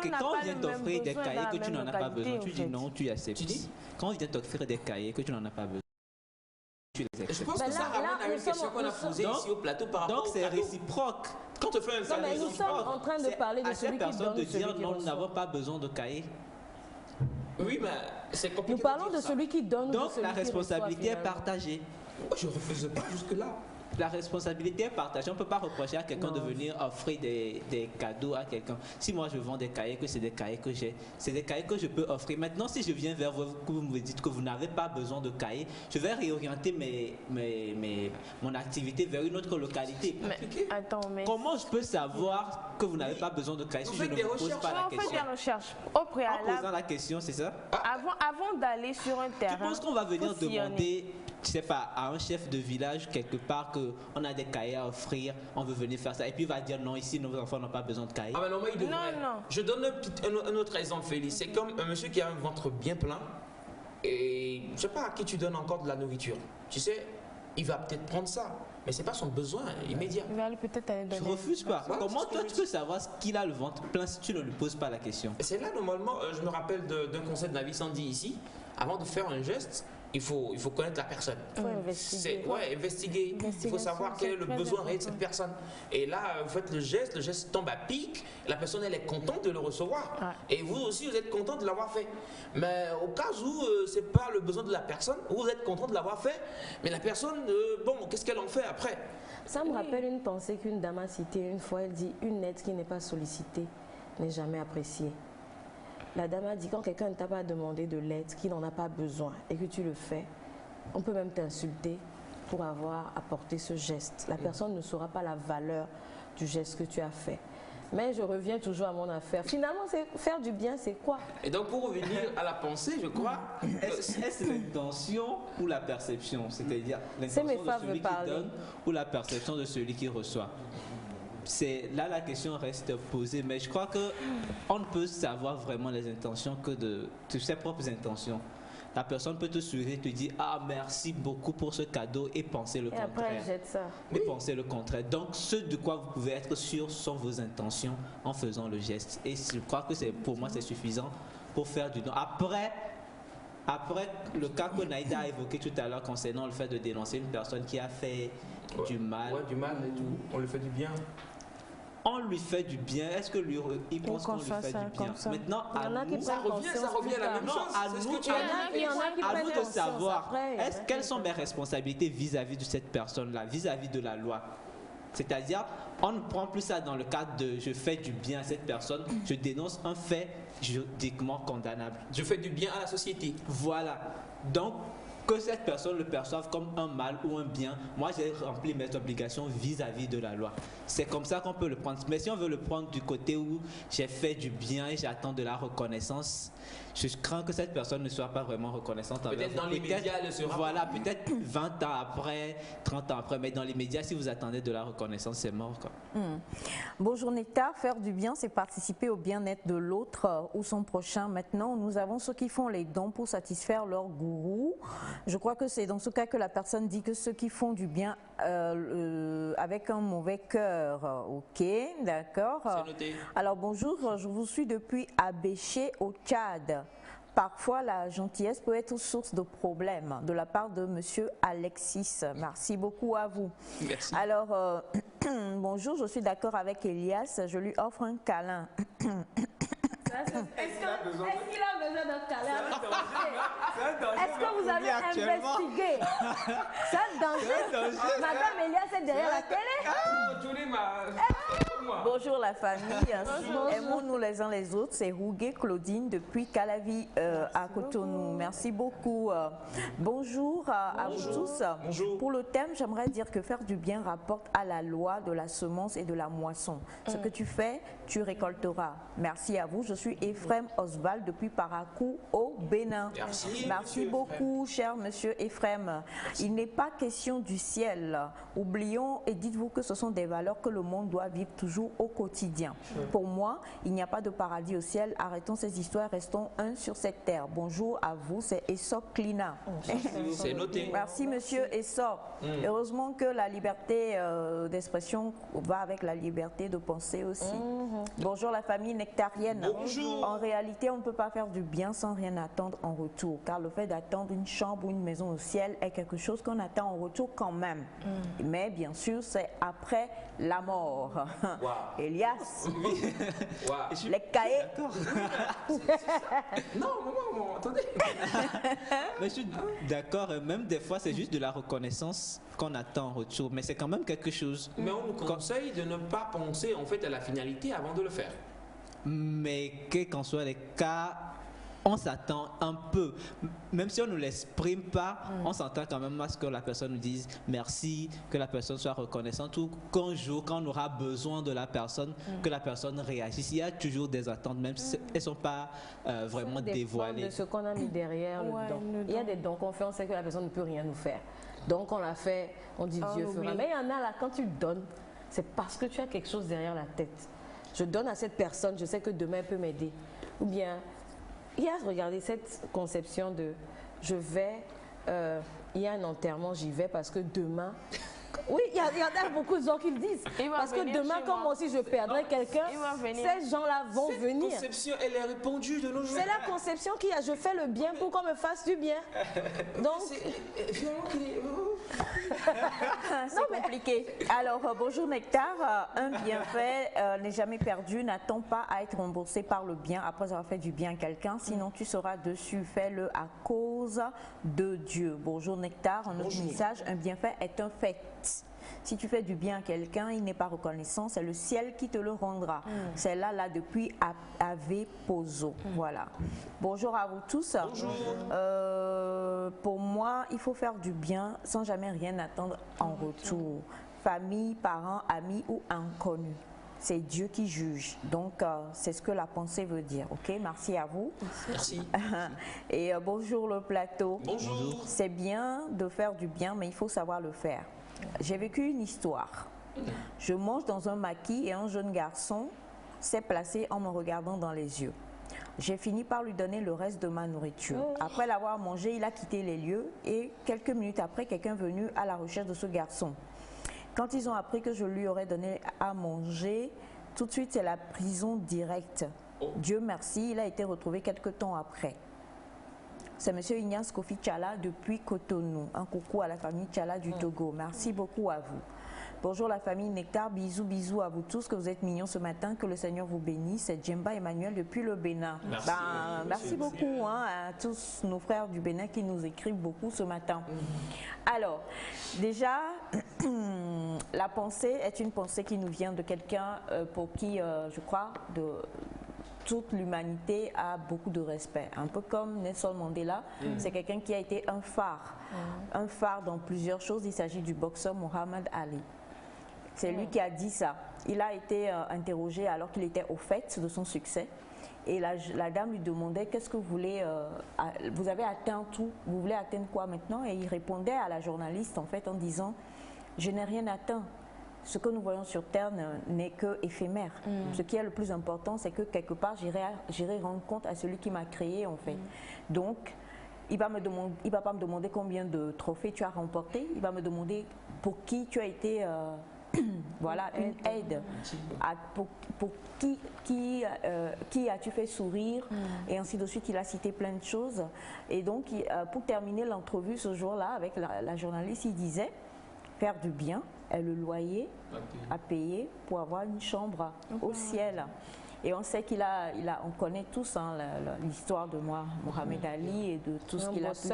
quand on vient t'offrir des cahiers que tu n'en as pas besoin, tu dis non, tu acceptes. Tu dis quand on vient t'offrir des cahiers que tu n'en as pas besoin, tu les acceptes. Je pense que ça ramène à une question qu'on a posée ici au plateau par rapport au cadeau. Donc c'est réciproque. Quand on fait un cadeau, nous sommes en train de parler de celui qui donne, de dire non, nous n'avons pas besoin de cahiers. Oui, mais c'est compliqué. Nous parlons de celui qui donne. Donc la responsabilité est partagée. Je ne refuse pas jusque-là. La responsabilité est partagée. On ne peut pas reprocher à quelqu'un de venir offrir des cadeaux à quelqu'un. Si moi je vends des cahiers, que c'est des cahiers que j'ai, c'est des cahiers que je peux offrir. Maintenant, si je viens vers vous, que vous me dites que vous n'avez pas besoin de cahiers, je vais réorienter mon activité vers une autre localité. Mais comment je peux savoir que vous n'avez pas besoin de cahiers si je ne vous pose pas la question? On fait des recherches au préalable. En posant la question, c'est ça? Avant d'aller sur un terrain. Tu penses qu'on va venir demander, je sais pas, à un chef de village quelque part qu'on a des cahiers à offrir, on veut venir faire ça, et puis il va dire non, ici nos enfants n'ont pas besoin de cahiers? Ah ben non, mais il devrait. Non. Je donne un autre exemple, Félix. C'est comme un monsieur qui a un ventre bien plein et je sais pas à qui tu donnes encore de la nourriture. Tu sais, il va peut-être prendre ça, mais c'est pas son besoin immédiat. Il va peut-être aller donner. Je refuse pas. Voilà, comment toi tu peux savoir qu'il a le ventre plein si tu ne lui poses pas la question? C'est là normalement, je me rappelle d'un conseil de Navi Sandy ici. Avant de faire un geste, il faut connaître la personne. Il faut investiguer. Investiguer. Il faut savoir quel est le besoin réel de cette personne. Et là, vous faites le geste tombe à pic, la personne elle est contente de le recevoir. Ouais. Et vous aussi, vous êtes content de l'avoir fait. Mais au cas où c'est pas le besoin de la personne, vous êtes content de l'avoir fait, mais la personne, bon, qu'est-ce qu'elle en fait après? Ça me rappelle une pensée qu'une dame a citée une fois. Elle dit une aide qui n'est pas sollicitée n'est jamais appréciée. La dame a dit quand quelqu'un ne t'a pas demandé de l'aide, qu'il n'en a pas besoin et que tu le fais, on peut même t'insulter pour avoir apporté ce geste. La personne ne saura pas la valeur du geste que tu as fait. Mais je reviens toujours à mon affaire. Finalement, faire du bien, c'est quoi? Et donc, pour revenir à la pensée, je crois... Est-ce l'intention ou la perception? C'est-à-dire l'intention de celui qui donne ou la perception de celui qui reçoit? C'est là la question reste posée, mais je crois que on ne peut savoir vraiment les intentions que de ses propres intentions. La personne peut te sourire, te dire ah merci beaucoup pour ce cadeau et penser le contraire. Après elle jette ça. Et penser le contraire. Donc ce de quoi vous pouvez être sûr sont vos intentions en faisant le geste. Et je crois que pour moi c'est suffisant pour faire du don. Après le cas que Naïda a évoqué tout à l'heure concernant le fait de dénoncer une personne qui a fait du mal. Ouais, du mal et tout. On lui fait du bien. On lui fait du bien. Est-ce que lui, il pense qu'on lui fait du bien? Maintenant, à nous, ça revient à la même chose. À nous de savoir quelles sont mes responsabilités vis-à-vis de cette personne-là, vis-à-vis de la loi. C'est-à-dire, on ne prend plus ça dans le cadre de je fais du bien à cette personne, je dénonce un fait juridiquement condamnable. Je fais du bien à la société. Voilà. Donc, que cette personne le perçoive comme un mal ou un bien, moi j'ai rempli mes obligations vis-à-vis de la loi. C'est comme ça qu'on peut le prendre. Mais si on veut le prendre du côté où j'ai fait du bien et j'attends de la reconnaissance, je crains que cette personne ne soit pas vraiment reconnaissante. Peut-être dans les médias, elle le sera. Voilà, peut-être 20 ans après, 30 ans après, mais dans les médias, si vous attendez de la reconnaissance, c'est mort, quoi. Bonjour Netta, faire du bien, c'est participer au bien-être de l'autre ou son prochain. Maintenant, nous avons ceux qui font les dons pour satisfaire leur gourou. Je crois que c'est dans ce cas que la personne dit que ceux qui font du bien avec un mauvais cœur. Ok, d'accord. C'est noté. Alors bonjour, je vous suis depuis Abéché au Tchad. Parfois, la gentillesse peut être source de problèmes de la part de monsieur Alexis. Merci beaucoup à vous. Merci. Alors, bonjour, je suis d'accord avec Elias, je lui offre un câlin. Est-ce qu'il a besoin d'un câlin? Est-ce que vous avez investigué? C'est un danger. Madame Elias est derrière la télé. Bonjour la famille. Aimons-nous les uns les autres. C'est Rouguet Claudine depuis Calavi à Cotonou. Merci beaucoup. Bonjour à vous tous. Bonjour. Pour le thème, j'aimerais dire que faire du bien rapporte à la loi de la semence et de la moisson. Ce que tu fais, tu récolteras. Merci à vous. Je suis Ephraim Oswald depuis Parakou au Bénin. Merci beaucoup, cher monsieur Ephraim. Il n'est pas question du ciel. Oublions et dites-vous que ce sont des valeurs que le monde doit vivre toujours retour au quotidien. Pour moi, il n'y a pas de paradis au ciel. Arrêtons ces histoires, restons un sur cette terre. Bonjour à vous, c'est Essop Klina. C'est noté. Merci monsieur Essop. Heureusement que la liberté d'expression va avec la liberté de penser aussi. Bonjour la famille nectarienne. Bonjour. En réalité, on ne peut pas faire du bien sans rien attendre en retour, car le fait d'attendre une chambre ou une maison au ciel est quelque chose qu'on attend en retour quand même. Mais bien sûr, c'est après la mort. Wow. Elias, Wow. les cahiers. Non, maman, attendez. Mais je suis d'accord, même des fois c'est juste de la reconnaissance qu'on attend en retour, mais c'est quand même quelque chose. Mais on nous conseille de ne pas penser en fait à la finalité avant de le faire. Mais quels qu'en soient les cas, on s'attend un peu, même si on ne l'exprime pas, on s'attend quand même à ce que la personne nous dise merci, que la personne soit reconnaissante, ou qu'un jour, quand on aura besoin de la personne, que la personne réagisse. Il y a toujours des attentes, même si elles ne sont pas vraiment dévoilées. De ce qu'on a mis derrière le don. Il y a des dons qu'on fait, on sait que la personne ne peut rien nous faire. Donc on l'a fait, on dit Dieu fera. Mais il y en a là, quand tu donnes, c'est parce que tu as quelque chose derrière la tête. Je donne à cette personne, je sais que demain elle peut m'aider. Ou bien, il y a, regardez, cette conception de je vais, il y a un enterrement, j'y vais parce que demain. Oui, il y en a beaucoup de gens qui le disent. Parce que demain, comme moi aussi je perdrai quelqu'un, ces gens-là vont venir. Cette conception, elle est répandue de nos jours. C'est la conception qu'il y a. Je fais le bien pour qu'on me fasse du bien. Donc, finalement, c'est compliqué. Alors, bonjour Nectar. Un bienfait n'est jamais perdu. N'attends pas à être remboursé par le bien après avoir fait du bien à quelqu'un. Sinon, tu seras dessus. Fais-le à cause de Dieu. Bonjour Nectar. Un autre message. Un bienfait est un fait. Si tu fais du bien à quelqu'un, il n'est pas reconnaissant, c'est le ciel qui te le rendra. C'est là depuis Ave Pozo. Voilà. Bonjour à vous tous. Bonjour. Pour moi, il faut faire du bien sans jamais rien attendre en retour. Famille, parents, amis ou inconnus. C'est Dieu qui juge. Donc, c'est ce que la pensée veut dire. OK, merci à vous. Merci. Et bonjour le plateau. Bonjour. C'est bien de faire du bien, mais il faut savoir le faire. J'ai vécu une histoire. Je mange dans un maquis et un jeune garçon s'est placé en me regardant dans les yeux. J'ai fini par lui donner le reste de ma nourriture. Après l'avoir mangé, il a quitté les lieux et quelques minutes après, quelqu'un est venu à la recherche de ce garçon. Quand ils ont appris que je lui aurais donné à manger, tout de suite c'est la prison directe. Dieu merci, il a été retrouvé quelques temps après. C'est M. Ignace Kofi Tchala depuis Cotonou. Un coucou à la famille Tchala du Togo. Merci beaucoup à vous. Bonjour la famille Nectar, bisous, bisous à vous tous, que vous êtes mignons ce matin, que le Seigneur vous bénisse. C'est Djemba Emmanuel depuis le Bénin. Merci, merci beaucoup à tous nos frères du Bénin qui nous écrivent beaucoup ce matin. Alors, déjà, la pensée est une pensée qui nous vient de quelqu'un pour qui, je crois, toute l'humanité a beaucoup de respect. Un peu comme Nelson Mandela, c'est quelqu'un qui a été un phare dans plusieurs choses. Il s'agit du boxeur Muhammad Ali. C'est lui qui a dit ça. Il a été interrogé alors qu'il était au fait de son succès. Et la dame lui demandait, qu'est-ce que vous voulez, vous avez atteint tout, vous voulez atteindre quoi maintenant? Et il répondait à la journaliste en fait en disant, je n'ai rien atteint. Ce que nous voyons sur Terre n'est que éphémère. Ce qui est le plus important, c'est que quelque part, j'irai rendre compte à celui qui m'a créé, en fait. Donc, il va pas me demander combien de trophées tu as remporté. Il va me demander pour qui tu as été, voilà, une aide. Pour qui as-tu fait sourire, et ainsi de suite. Il a cité plein de choses. Et donc, pour terminer l'entrevue ce jour-là avec la journaliste, il disait faire du bien est le loyer à payer pour avoir une chambre au ciel. Et on sait on connaît tous l'histoire de Mohamed Ali et de tout ce qu'il a pu.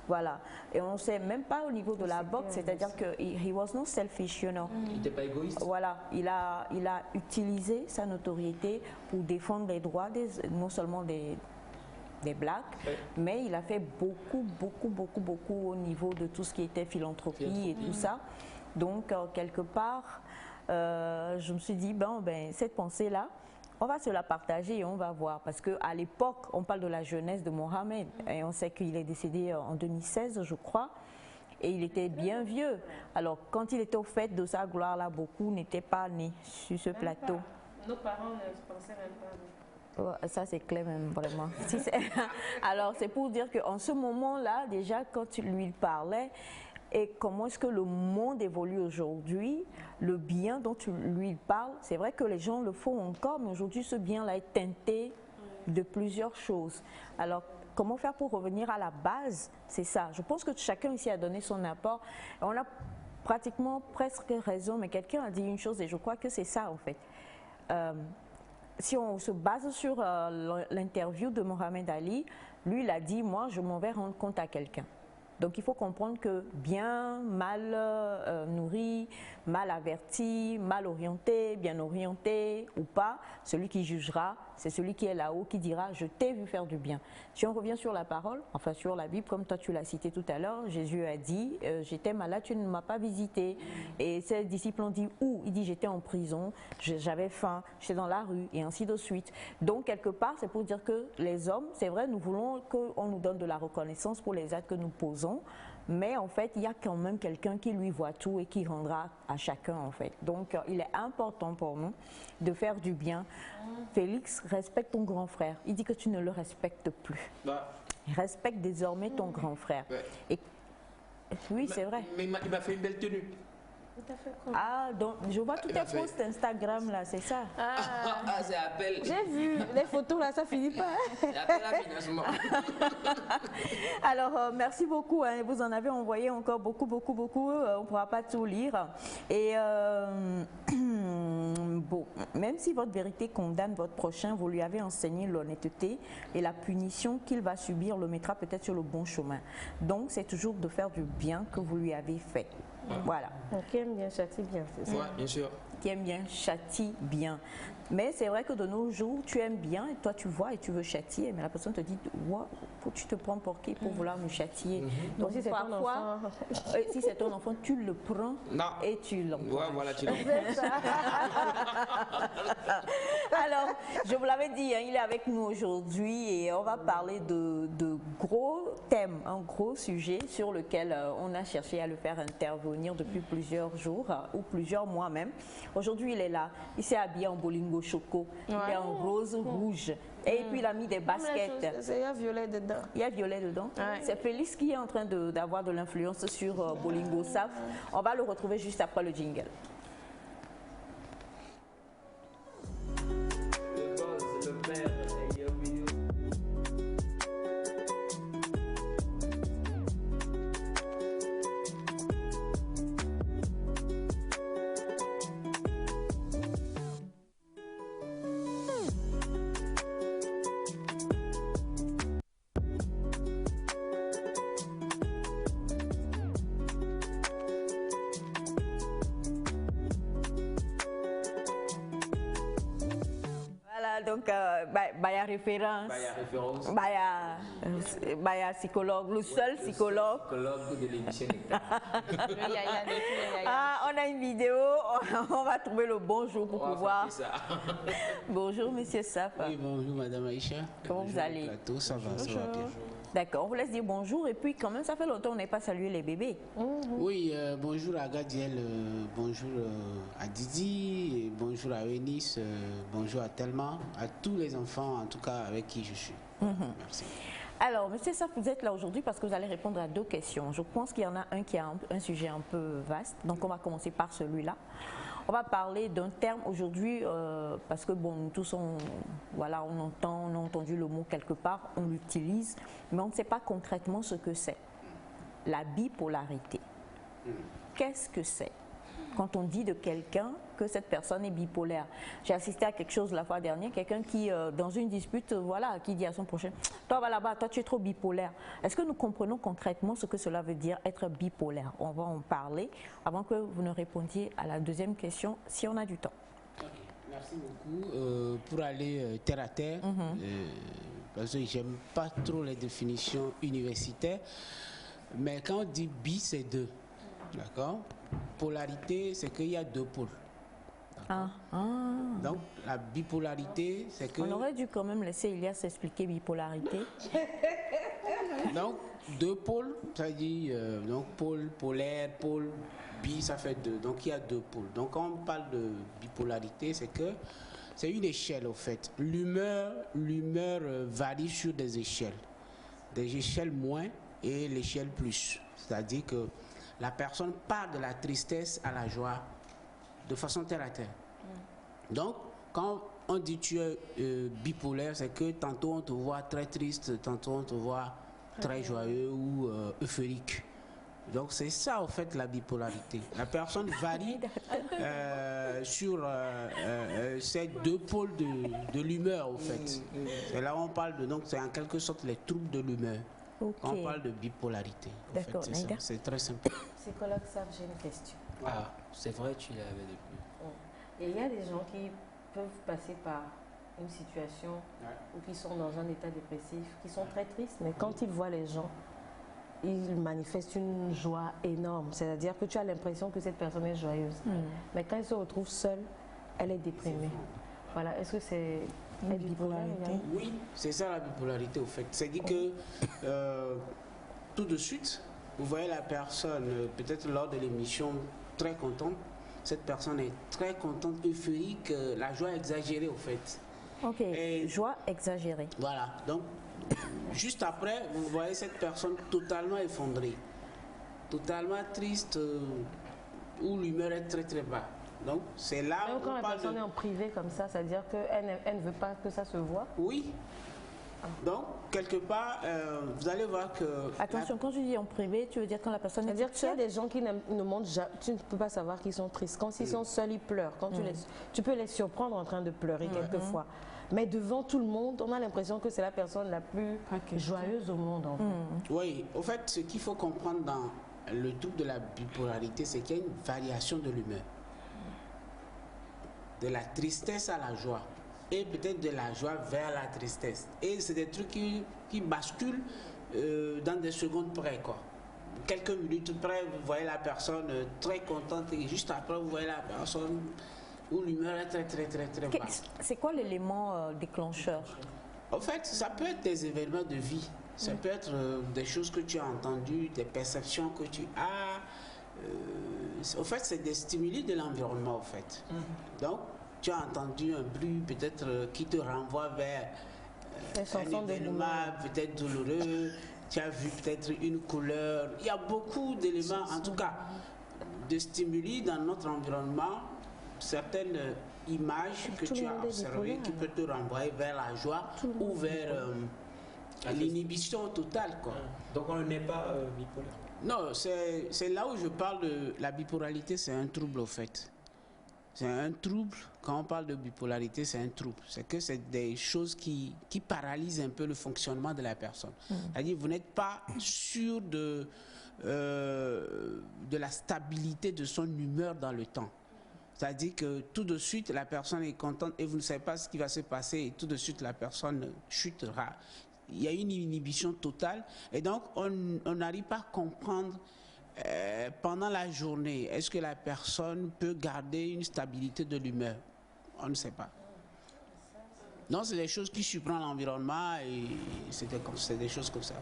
Voilà. Et on ne sait même pas au niveau de la boxe, c'est-à-dire que he was not selfish, you know. Il n'était pas égoïste. Voilà. Il a utilisé sa notoriété pour défendre les droits non seulement des blacks, mais il a fait beaucoup au niveau de tout ce qui était philanthropie et tout ça. Donc, quelque part, je me suis dit, cette pensée-là, on va se la partager et on va voir. Parce qu'à l'époque, on parle de la jeunesse de Mohamed et on sait qu'il est décédé en 2016, je crois. et il était bien vieux. Alors, quand il était au fait de sa gloire-là, beaucoup n'étaient pas nés sur ce plateau. Nos parents ne se pensaient même pas. Ça, c'est clair même, vraiment. Alors, c'est pour dire qu'en ce moment-là, déjà, quand tu lui parlais, et comment est-ce que le monde évolue aujourd'hui, le bien dont tu lui parles, c'est vrai que les gens le font encore, mais aujourd'hui, ce bien-là est teinté de plusieurs choses. Alors, comment faire pour revenir à la base? C'est ça. Je pense que chacun ici a donné son apport. On a pratiquement presque raison, mais quelqu'un a dit une chose et je crois que c'est ça, en fait. Si on se base sur l'interview de Mohamed Ali, lui, il a dit, moi, je m'en vais rendre compte à quelqu'un. Donc, il faut comprendre que bien, mal nourri, mal averti, mal orienté, bien orienté ou pas, celui qui jugera, c'est celui qui est là-haut qui dira « je t'ai vu faire du bien ». Si on revient sur la parole, enfin sur la Bible, comme toi tu l'as cité tout à l'heure, Jésus a dit « j'étais malade, tu ne m'as pas visité ». Et ses disciples ont dit « où ?» Il dit « j'étais en prison, j'avais faim, j'étais dans la rue » et ainsi de suite. Donc, quelque part, c'est pour dire que les hommes, c'est vrai, nous voulons qu'on nous donne de la reconnaissance pour les actes que nous posons, mais en fait, il y a quand même quelqu'un qui lui voit tout et qui rendra à chacun en fait. Donc, il est important pour nous de faire du bien. Félix, respecte ton grand frère. Il dit que tu ne le respectes plus. Respecte désormais ton grand frère. Et, oui, c'est vrai. Mais il m'a fait une belle tenue. Ah, donc je vois tous tes posts Instagram là, c'est ça? Ah, c'est appel. J'ai vu les photos là, ça finit pas. C'est appel à financement. Alors, merci beaucoup. Hein. Vous en avez envoyé encore beaucoup. On ne pourra pas tout lire. Et bon, même si votre vérité condamne votre prochain, vous lui avez enseigné l'honnêteté et la punition qu'il va subir le mettra peut-être sur le bon chemin. Donc, c'est toujours de faire du bien que vous lui avez fait. Voilà. Qui aime bien, châtie bien, c'est ça? Oui, bien sûr. Qui aime bien, châtie bien. Mais c'est vrai que de nos jours, tu aimes bien et toi tu vois et tu veux châtier, mais la personne te dit wow, tu te prends pour qui pour vouloir me châtier. Donc si c'est ton enfant, si c'est ton enfant, tu le prends et tu l'envoies. Ouais, voilà, tu l'envoies. Alors, je vous l'avais dit, hein, il est avec nous aujourd'hui et on va parler de gros thèmes, un gros sujet sur lequel on a cherché à le faire intervenir depuis plusieurs jours ou plusieurs mois même. Aujourd'hui, il est là, il s'est habillé en bolingo choco, il est en rose rouge et puis il a mis des baskets. Il y a violet dedans. Il y a violet dedans. C'est Félix qui est en train d'avoir de l'influence sur Bolingo Saf. On va le retrouver juste après le jingle. Donc, Baya référence, Baya psychologue, le seul psychologue. Psychologue de l'émission. On a une vidéo, on va trouver le bon jour pour pouvoir. Bonjour, monsieur Saf. Oui, bonjour, madame Aïcha. Comment vous allez? Plateau, ça va bien. D'accord, on vous laisse dire bonjour et puis quand même, ça fait longtemps qu'on n'a pas salué les bébés. Oui, bonjour à Gadiel, bonjour à Didi, et bonjour à Eunice, bonjour à Thelma, à tous les enfants en tout cas avec qui je suis. Merci. Alors, monsieur Saf, vous êtes là aujourd'hui parce que vous allez répondre à deux questions. Je pense qu'il y en a un qui a un sujet un peu vaste, donc on va commencer par celui-là. On va parler d'un terme aujourd'hui parce que bon, nous tous on a entendu le mot quelque part, on l'utilise, mais on ne sait pas concrètement ce que c'est. La bipolarité. Qu'est-ce que c'est? Quand on dit de quelqu'un que cette personne est bipolaire. J'ai assisté à quelque chose la fois dernière, quelqu'un qui, dans une dispute, qui dit à son prochain, toi va là-bas, toi tu es trop bipolaire. Est-ce que nous comprenons concrètement ce que cela veut dire être bipolaire? On va en parler avant que vous ne répondiez à la deuxième question, si on a du temps. Merci beaucoup. Pour aller terre à terre, parce que j'aime pas trop les définitions universitaires, mais quand on dit bi, c'est deux. D'accord? Polarité, c'est qu'il y a deux pôles. Donc, la bipolarité, c'est que... On aurait dû quand même laisser Elias expliquer bipolarité. Donc, deux pôles, ça dit, donc pôle polaire, pôle bi, ça fait deux. Donc, il y a deux pôles. Donc, quand on parle de bipolarité, c'est que c'est une échelle, au fait. L'humeur varie sur des échelles moins et l'échelle plus. C'est-à-dire que la personne part de la tristesse à la joie de façon terre à terre. Donc, quand on dit tu es bipolaire, c'est que tantôt on te voit très triste, tantôt on te voit très joyeux ou euphorique. Donc c'est ça en fait la bipolarité. La personne varie sur ces deux pôles de l'humeur en fait. Et là on parle de, donc c'est en quelque sorte les troubles de l'humeur. Okay. On parle de bipolarité. D'accord, c'est très simple. Psychologue Sam, j'ai une question. Ah, c'est vrai, tu l'avais depuis. Et il y a des gens qui peuvent passer par une situation ou qui sont dans un état dépressif, qui sont très tristes, mais quand ils voient les gens, ils manifestent une joie énorme. C'est-à-dire que tu as l'impression que cette personne est joyeuse. Mais quand elle se retrouve seule, elle est déprimée. Voilà, est-ce que c'est une bipolarité? Oui, c'est ça la bipolarité au fait. C'est-à-dire que tout de suite, vous voyez la personne, peut-être lors de l'émission, très contente. Cette personne est très contente, euphorique, la joie exagérée au fait. Ok, et joie exagérée. Voilà, donc juste après, vous voyez cette personne totalement effondrée, totalement triste, où l'humeur est très très bas. Donc c'est là où quand la personne est en privé comme ça, c'est-à-dire qu'elle ne veut pas que ça se voit? Oui. Donc, quelque part, vous allez voir que... Attention, quand tu dis en privé, tu veux dire quand la personne est seule? C'est-à-dire qu'il y a des gens qui ne montrent jamais, tu ne peux pas savoir qu'ils sont tristes. Quand ils sont seuls, ils pleurent. Quand tu peux les surprendre en train de pleurer quelquefois. Mais devant tout le monde, on a l'impression que c'est la personne la plus joyeuse au monde. En fait. Oui, au fait, ce qu'il faut comprendre dans le trouble de la bipolarité, c'est qu'il y a une variation de l'humeur. De la tristesse à la joie. Et peut-être de la joie vers la tristesse. Et c'est des trucs qui basculent dans des secondes près, quoi. Quelques minutes près, vous voyez la personne très contente et juste après, vous voyez la personne où l'humeur est très, très, très, très basse. C'est quoi l'élément déclencheur? En fait, ça peut être des événements de vie. Ça peut être des choses que tu as entendues, des perceptions que tu as. En fait, c'est des stimuli de l'environnement, en fait. Donc, tu as entendu un bruit peut-être qui te renvoie vers un événement peut-être douloureux, tu as vu peut-être une couleur. Il y a beaucoup d'éléments, en tout cas, de stimuli dans notre environnement, certaines images que tu as observées qui peuvent te renvoyer vers la joie ou vers l'inhibition totale, quoi. Donc on n'est pas bipolaire? Non, c'est là où je parle de la bipolarité, c'est un trouble au fait. C'est un trouble, quand on parle de bipolarité, c'est un trouble. C'est que c'est des choses qui paralysent un peu le fonctionnement de la personne. C'est-à-dire vous n'êtes pas sûr de la stabilité de son humeur dans le temps. C'est-à-dire que tout de suite, la personne est contente et vous ne savez pas ce qui va se passer et tout de suite, la personne chutera. Il y a une inhibition totale et donc on n'arrive pas à comprendre pendant la journée, est-ce que la personne peut garder une stabilité de l'humeur? On ne sait pas. Non, c'est des choses qui surprennent l'environnement et c'est des choses comme ça.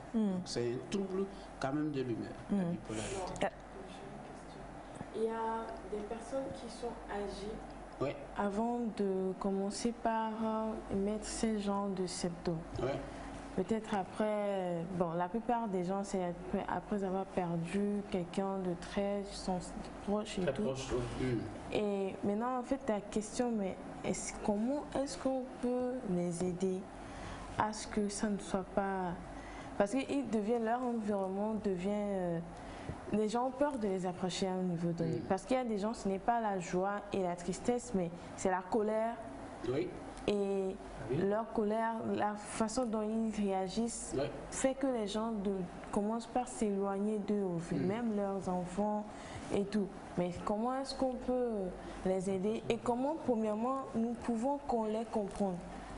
C'est un trouble quand même de l'humeur, la bipolarité. Il y a des personnes qui sont âgées avant de commencer par mettre ce genre de symptômes. Peut-être après, bon, la plupart des gens, c'est après avoir perdu quelqu'un de très proche et tout. Et maintenant, en fait, la question, mais comment est-ce qu'on peut les aider à ce que ça ne soit pas... Parce que leur environnement devient... les gens ont peur de les approcher à un niveau donné. Parce qu'il y a des gens, ce n'est pas la joie et la tristesse, mais c'est la colère. Et leur colère, la façon dont ils réagissent fait que les gens commencent par s'éloigner d'eux, même leurs enfants et tout. Mais comment est-ce qu'on peut les aider et comment, premièrement, nous pouvons qu'on les comprenne?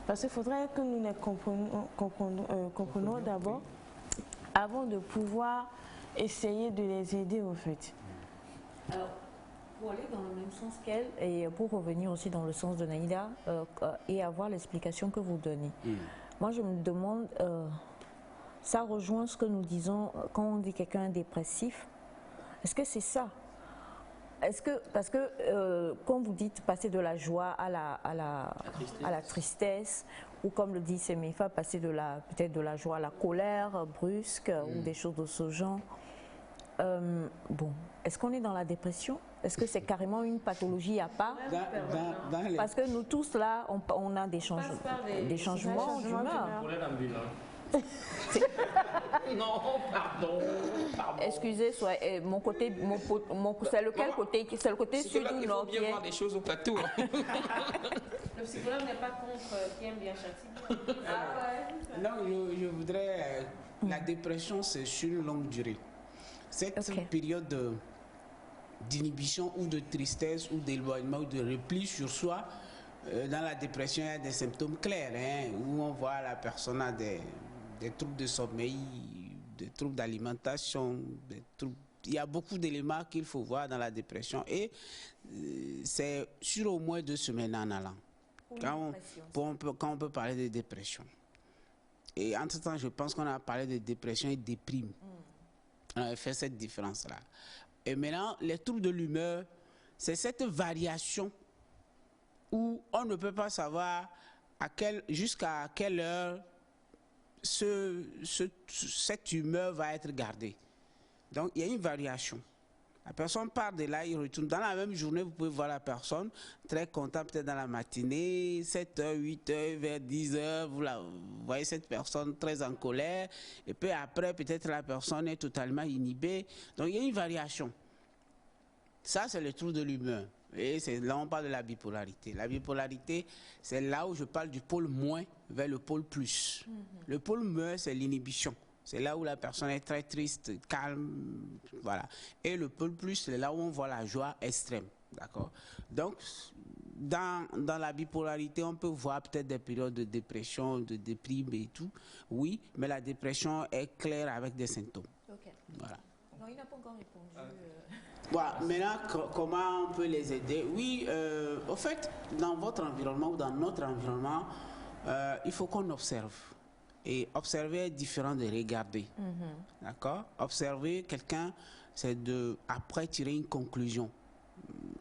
Parce qu'il faudrait que nous les comprenions d'abord avant de pouvoir essayer de les aider, en fait. Alors, pour aller dans le même sens qu'elle et pour revenir aussi dans le sens de Naïda et avoir l'explication que vous donnez. Moi, je me demande, ça rejoint ce que nous disons quand on dit quelqu'un dépressif. Est-ce que c'est ça? Est-ce que, parce que quand vous dites passer de la joie à la tristesse, ou comme le dit Semifa, passer peut-être de la joie à la colère brusque ou des choses de ce genre, bon, est-ce qu'on est dans la dépression? Est-ce que c'est carrément une pathologie à part? Parce que nous tous là, on a des changements d'humeur. Non, pardon. Excusez, mon côté, c'est lequel côté? C'est le côté sud ou nord? Il faut bien voir des choses au plateau. Le psychologue n'est pas contre qui aime bien châtier. Non, je voudrais. La dépression, c'est sur une longue durée. Cette période d'inhibition ou de tristesse ou d'éloignement ou de repli sur soi, dans la dépression, il y a des symptômes clairs, hein, où on voit la personne a des troubles de sommeil, des troubles d'alimentation, il y a beaucoup d'éléments qu'il faut voir dans la dépression et c'est sur au moins 2 semaines en allant. Quand on peut parler de dépression. Et entre-temps, je pense qu'on a parlé de dépression et de déprime. On avait fait cette différence-là. Et maintenant, les troubles de l'humeur, c'est cette variation où on ne peut pas savoir jusqu'à quelle heure cette humeur va être gardée. Donc, il y a une variation. La personne part de là, il retourne. Dans la même journée, vous pouvez voir la personne très contente, peut-être dans la matinée, 7h, 8h, vers 10h, vous voyez cette personne très en colère. Et puis après, peut-être la personne est totalement inhibée. Donc, il y a une variation. Ça, c'est le trouble de l'humeur. Et là, on parle de la bipolarité. La bipolarité, c'est là où je parle du pôle moins vers le pôle plus. Le pôle moins, c'est l'inhibition. C'est là où la personne est très triste, calme, voilà. Et le pôle plus, c'est là où on voit la joie extrême, d'accord? Donc, dans la bipolarité, on peut voir peut-être des périodes de dépression, de déprime et tout, oui, mais la dépression est claire avec des symptômes. Ok. Voilà. Non, il n'a pas encore répondu. Voilà, maintenant, comment on peut les aider? Oui, au fait, dans votre environnement ou dans notre environnement, il faut qu'on observe. Et observer est différent de regarder. D'accord? Observer quelqu'un, c'est après tirer une conclusion,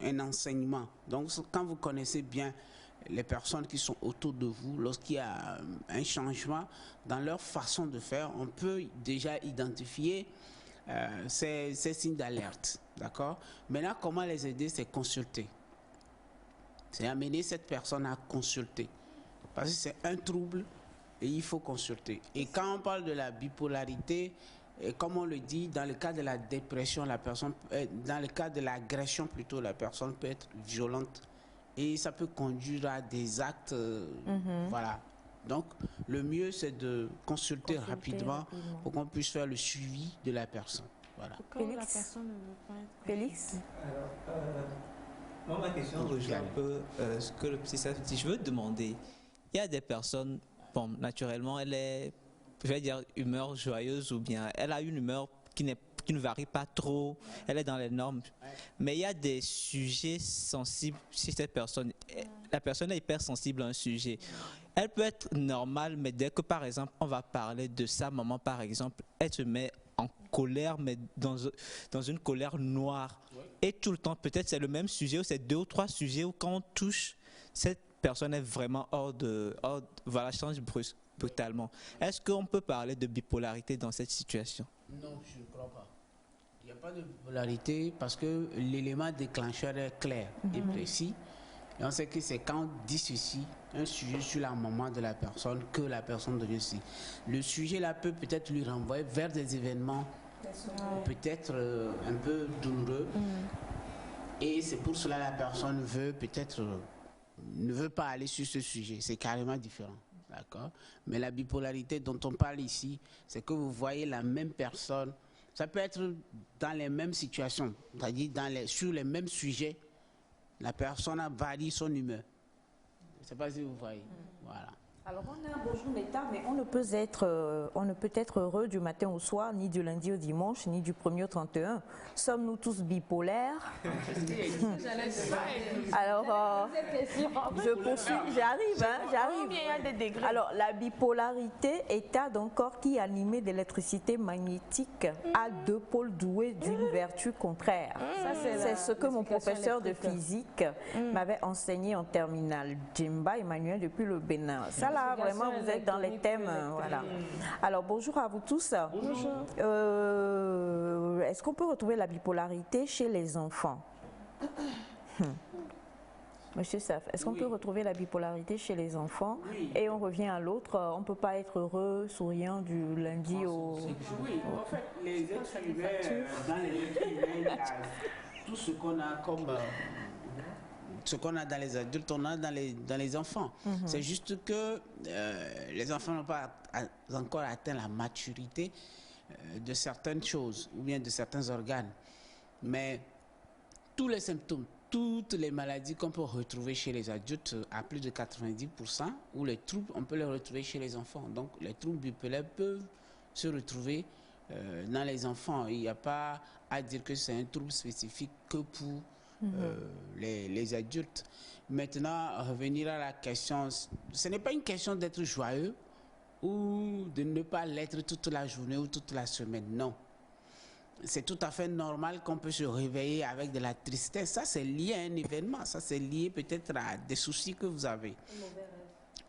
un enseignement. Donc, quand vous connaissez bien les personnes qui sont autour de vous, lorsqu'il y a un changement dans leur façon de faire, on peut déjà identifier ces signes d'alerte. D'accord? Maintenant, comment les aider? C'est consulter. C'est amener cette personne à consulter. Parce que c'est un trouble et il faut consulter. Et quand on parle de la bipolarité, comme on le dit, dans le cas de la dépression, dans le cas de l'agression plutôt, la personne peut être violente et ça peut conduire à des actes, voilà. Donc, le mieux, c'est de consulter rapidement pour qu'on puisse faire le suivi de la personne. Voilà. Félix. La personne ne veut pas être... Félix. Alors, moi, ma question rejoint un peu ce que le psychiatre dit. Je veux te demander, il y a des personnes, bon, naturellement, elle est, je vais dire, humeur joyeuse ou bien elle a une humeur qui ne varie pas trop, elle est dans les normes. Mais il y a des sujets sensibles si cette personne, la personne est hypersensible à un sujet. Elle peut être normale, mais dès que, par exemple, on va parler de sa maman, par exemple, elle se met en colère, mais dans une colère noire. Et tout le temps, peut-être c'est le même sujet, ou c'est 2 ou 3 sujets où quand on touche, cette personne est vraiment voilà, change brutalement. Est-ce qu'on peut parler de bipolarité dans cette situation? Non, je ne crois pas. Il n'y a pas de bipolarité parce que l'élément déclencheur est clair et précis. Et on sait que c'est quand on dissocie un sujet sur la maman de la personne que la personne devient aussi. Le sujet là peut-être lui renvoyer vers des événements peut-être un peu douloureux. Et c'est pour cela que la personne ne veut pas aller sur ce sujet. C'est carrément différent. D'accord? Mais la bipolarité dont on parle ici, c'est que vous voyez la même personne. Ça peut être dans les mêmes situations, c'est-à-dire sur les mêmes sujets. La personne varie son humeur. Je ne sais pas si vous voyez. Voilà. Alors on a un bonjour Netta, mais on ne peut être heureux du matin au soir, ni du lundi au dimanche, ni du 1er au 31. Sommes-nous tous bipolaires? Alors, je poursuis, j'arrive. Alors, la bipolarité, état d'un corps qui est animé d'électricité magnétique à deux pôles doués d'une vertu contraire. C'est ce que mon professeur de physique m'avait enseigné en terminale. Jimba Emmanuel depuis le Bénin. Ça là, vraiment, vous êtes dans les thèmes. Voilà. Alors, bonjour à vous tous. Bonjour. Est-ce qu'on peut retrouver la bipolarité chez les enfants? Monsieur Saf, est-ce qu'on peut retrouver la bipolarité chez les enfants? Et on revient à l'autre, on ne peut pas être heureux, souriant du lundi au... Oui, en fait, les êtres humains, dans les êtres humains, il y a tout ce qu'on a comme... ce qu'on a dans les adultes, on a dans les enfants. C'est juste que les enfants n'ont pas encore atteint la maturité de certaines choses ou bien de certains organes. Mais tous les symptômes, toutes les maladies qu'on peut retrouver chez les adultes à plus de 90%, ou les troubles, on peut les retrouver chez les enfants. Donc les troubles bipolaires peuvent se retrouver dans les enfants. Il n'y a pas à dire que c'est un trouble spécifique que pour les adultes. Maintenant, revenir à la question, ce n'est pas une question d'être joyeux ou de ne pas l'être toute la journée ou toute la semaine, non. C'est tout à fait normal qu'on peut se réveiller avec de la tristesse. Ça, c'est lié à un événement, ça, c'est lié peut-être à des soucis que vous avez.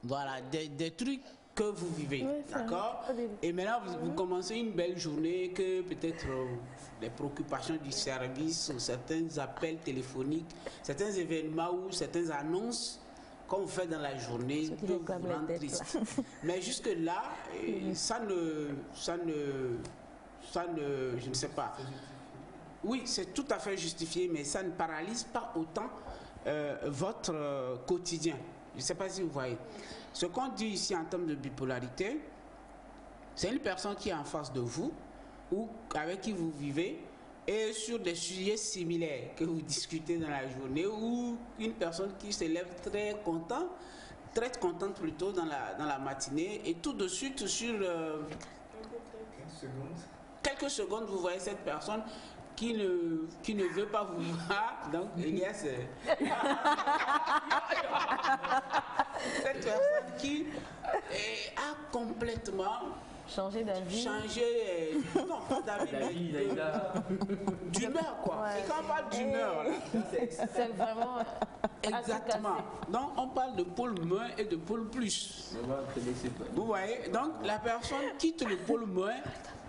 Voilà, des trucs que vous vivez, d'accord? Et maintenant, vous commencez une belle journée que peut-être les préoccupations du service, ou certains appels téléphoniques, certains événements ou certaines annonces qu'on vous fait dans la journée peuvent vous rendre triste. Mais jusque-là, je ne sais pas. Oui, c'est tout à fait justifié, mais ça ne paralyse pas autant votre quotidien. Je ne sais pas si vous voyez. Ce qu'on dit ici en termes de bipolarité, c'est une personne qui est en face de vous ou avec qui vous vivez et sur des sujets similaires que vous discutez dans la journée, ou une personne qui se lève très contente plutôt dans la matinée, et tout de suite sur quelques secondes vous voyez cette personne qui ne veut pas vous voir. Donc il y a cette personne qui a complètement changer d'avis. Non, pas d'avis, mais d'humeur, quoi. Ouais. Et quand on parle d'humeur, c'est vraiment... Exactement. Donc, on parle de pôle moins et de pôle plus. Vous voyez? Donc, la personne quitte le pôle moins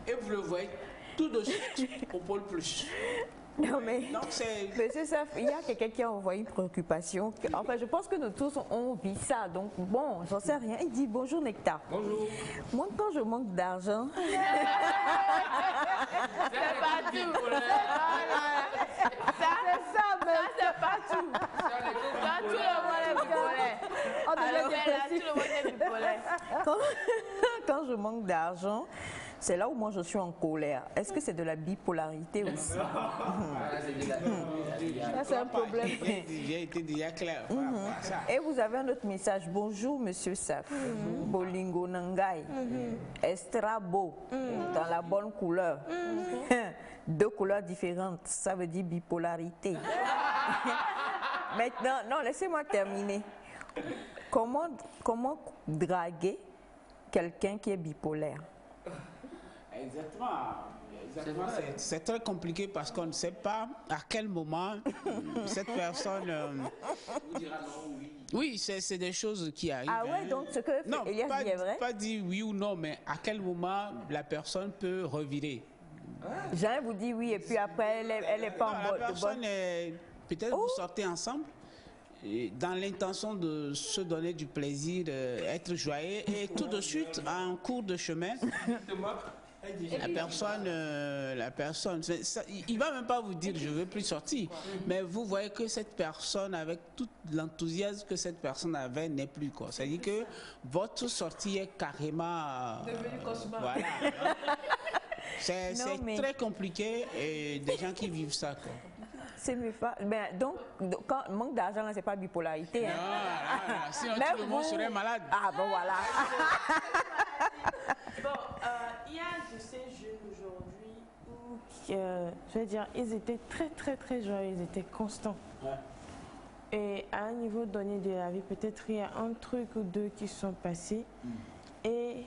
et vous le voyez tout de suite au pôle plus. Non, mais c'est ça, il y a quelqu'un qui a envoyé une préoccupation. Enfin, je pense que nous tous, on vit ça. Donc, bon, j'en sais rien. Il dit, bonjour Nectar. Bonjour. Moi, quand je manque d'argent... C'est pas tout. Ça, c'est pas tout. Quand tout le monde est bipolaire. Quand je manque d'argent, c'est là où moi je suis en colère. Est-ce que c'est de la bipolarité aussi? Ça, c'est un problème. J'ai été déjà clair. Et vous avez un autre message. Bonjour, monsieur Saf. Bolingo Nangai. Estrabo. Dans la bonne couleur. Deux couleurs différentes. Ça veut dire bipolarité. Maintenant, non, laissez-moi terminer. Comment draguer quelqu'un qui est bipolaire? Exactement. C'est très compliqué parce qu'on ne sait pas à quel moment cette personne vous dira non, oui. Oui, c'est des choses qui arrivent. Ah ouais, donc ce que Elias dit est vrai? Pas dire oui ou non, mais à quel moment la personne peut revirer. Jean vous dit oui et puis après elle est pas en bonne. La personne peut-être vous sortez ensemble dans l'intention de se donner du plaisir, être joyeux, et tout de suite en cours de chemin la personne, il va même pas vous dire je veux plus sortir, mais vous voyez que cette personne, avec tout l'enthousiasme que cette personne avait, n'est plus, quoi. C'est-à-dire que votre sortie est carrément voilà. C'est très compliqué, et des gens qui vivent ça, quoi. C'est mieux pas. Donc, quand manque d'argent, là, c'est pas bipolarité. Non, hein. Sinon tout le monde serait malade. Ah bon, voilà. Bon, il y a de ces jeunes aujourd'hui où, je veux dire, ils étaient très joyeux, ils étaient constants. Ouais. Et à un niveau donné de la vie, peut-être il y a un truc ou deux qui sont passés. Et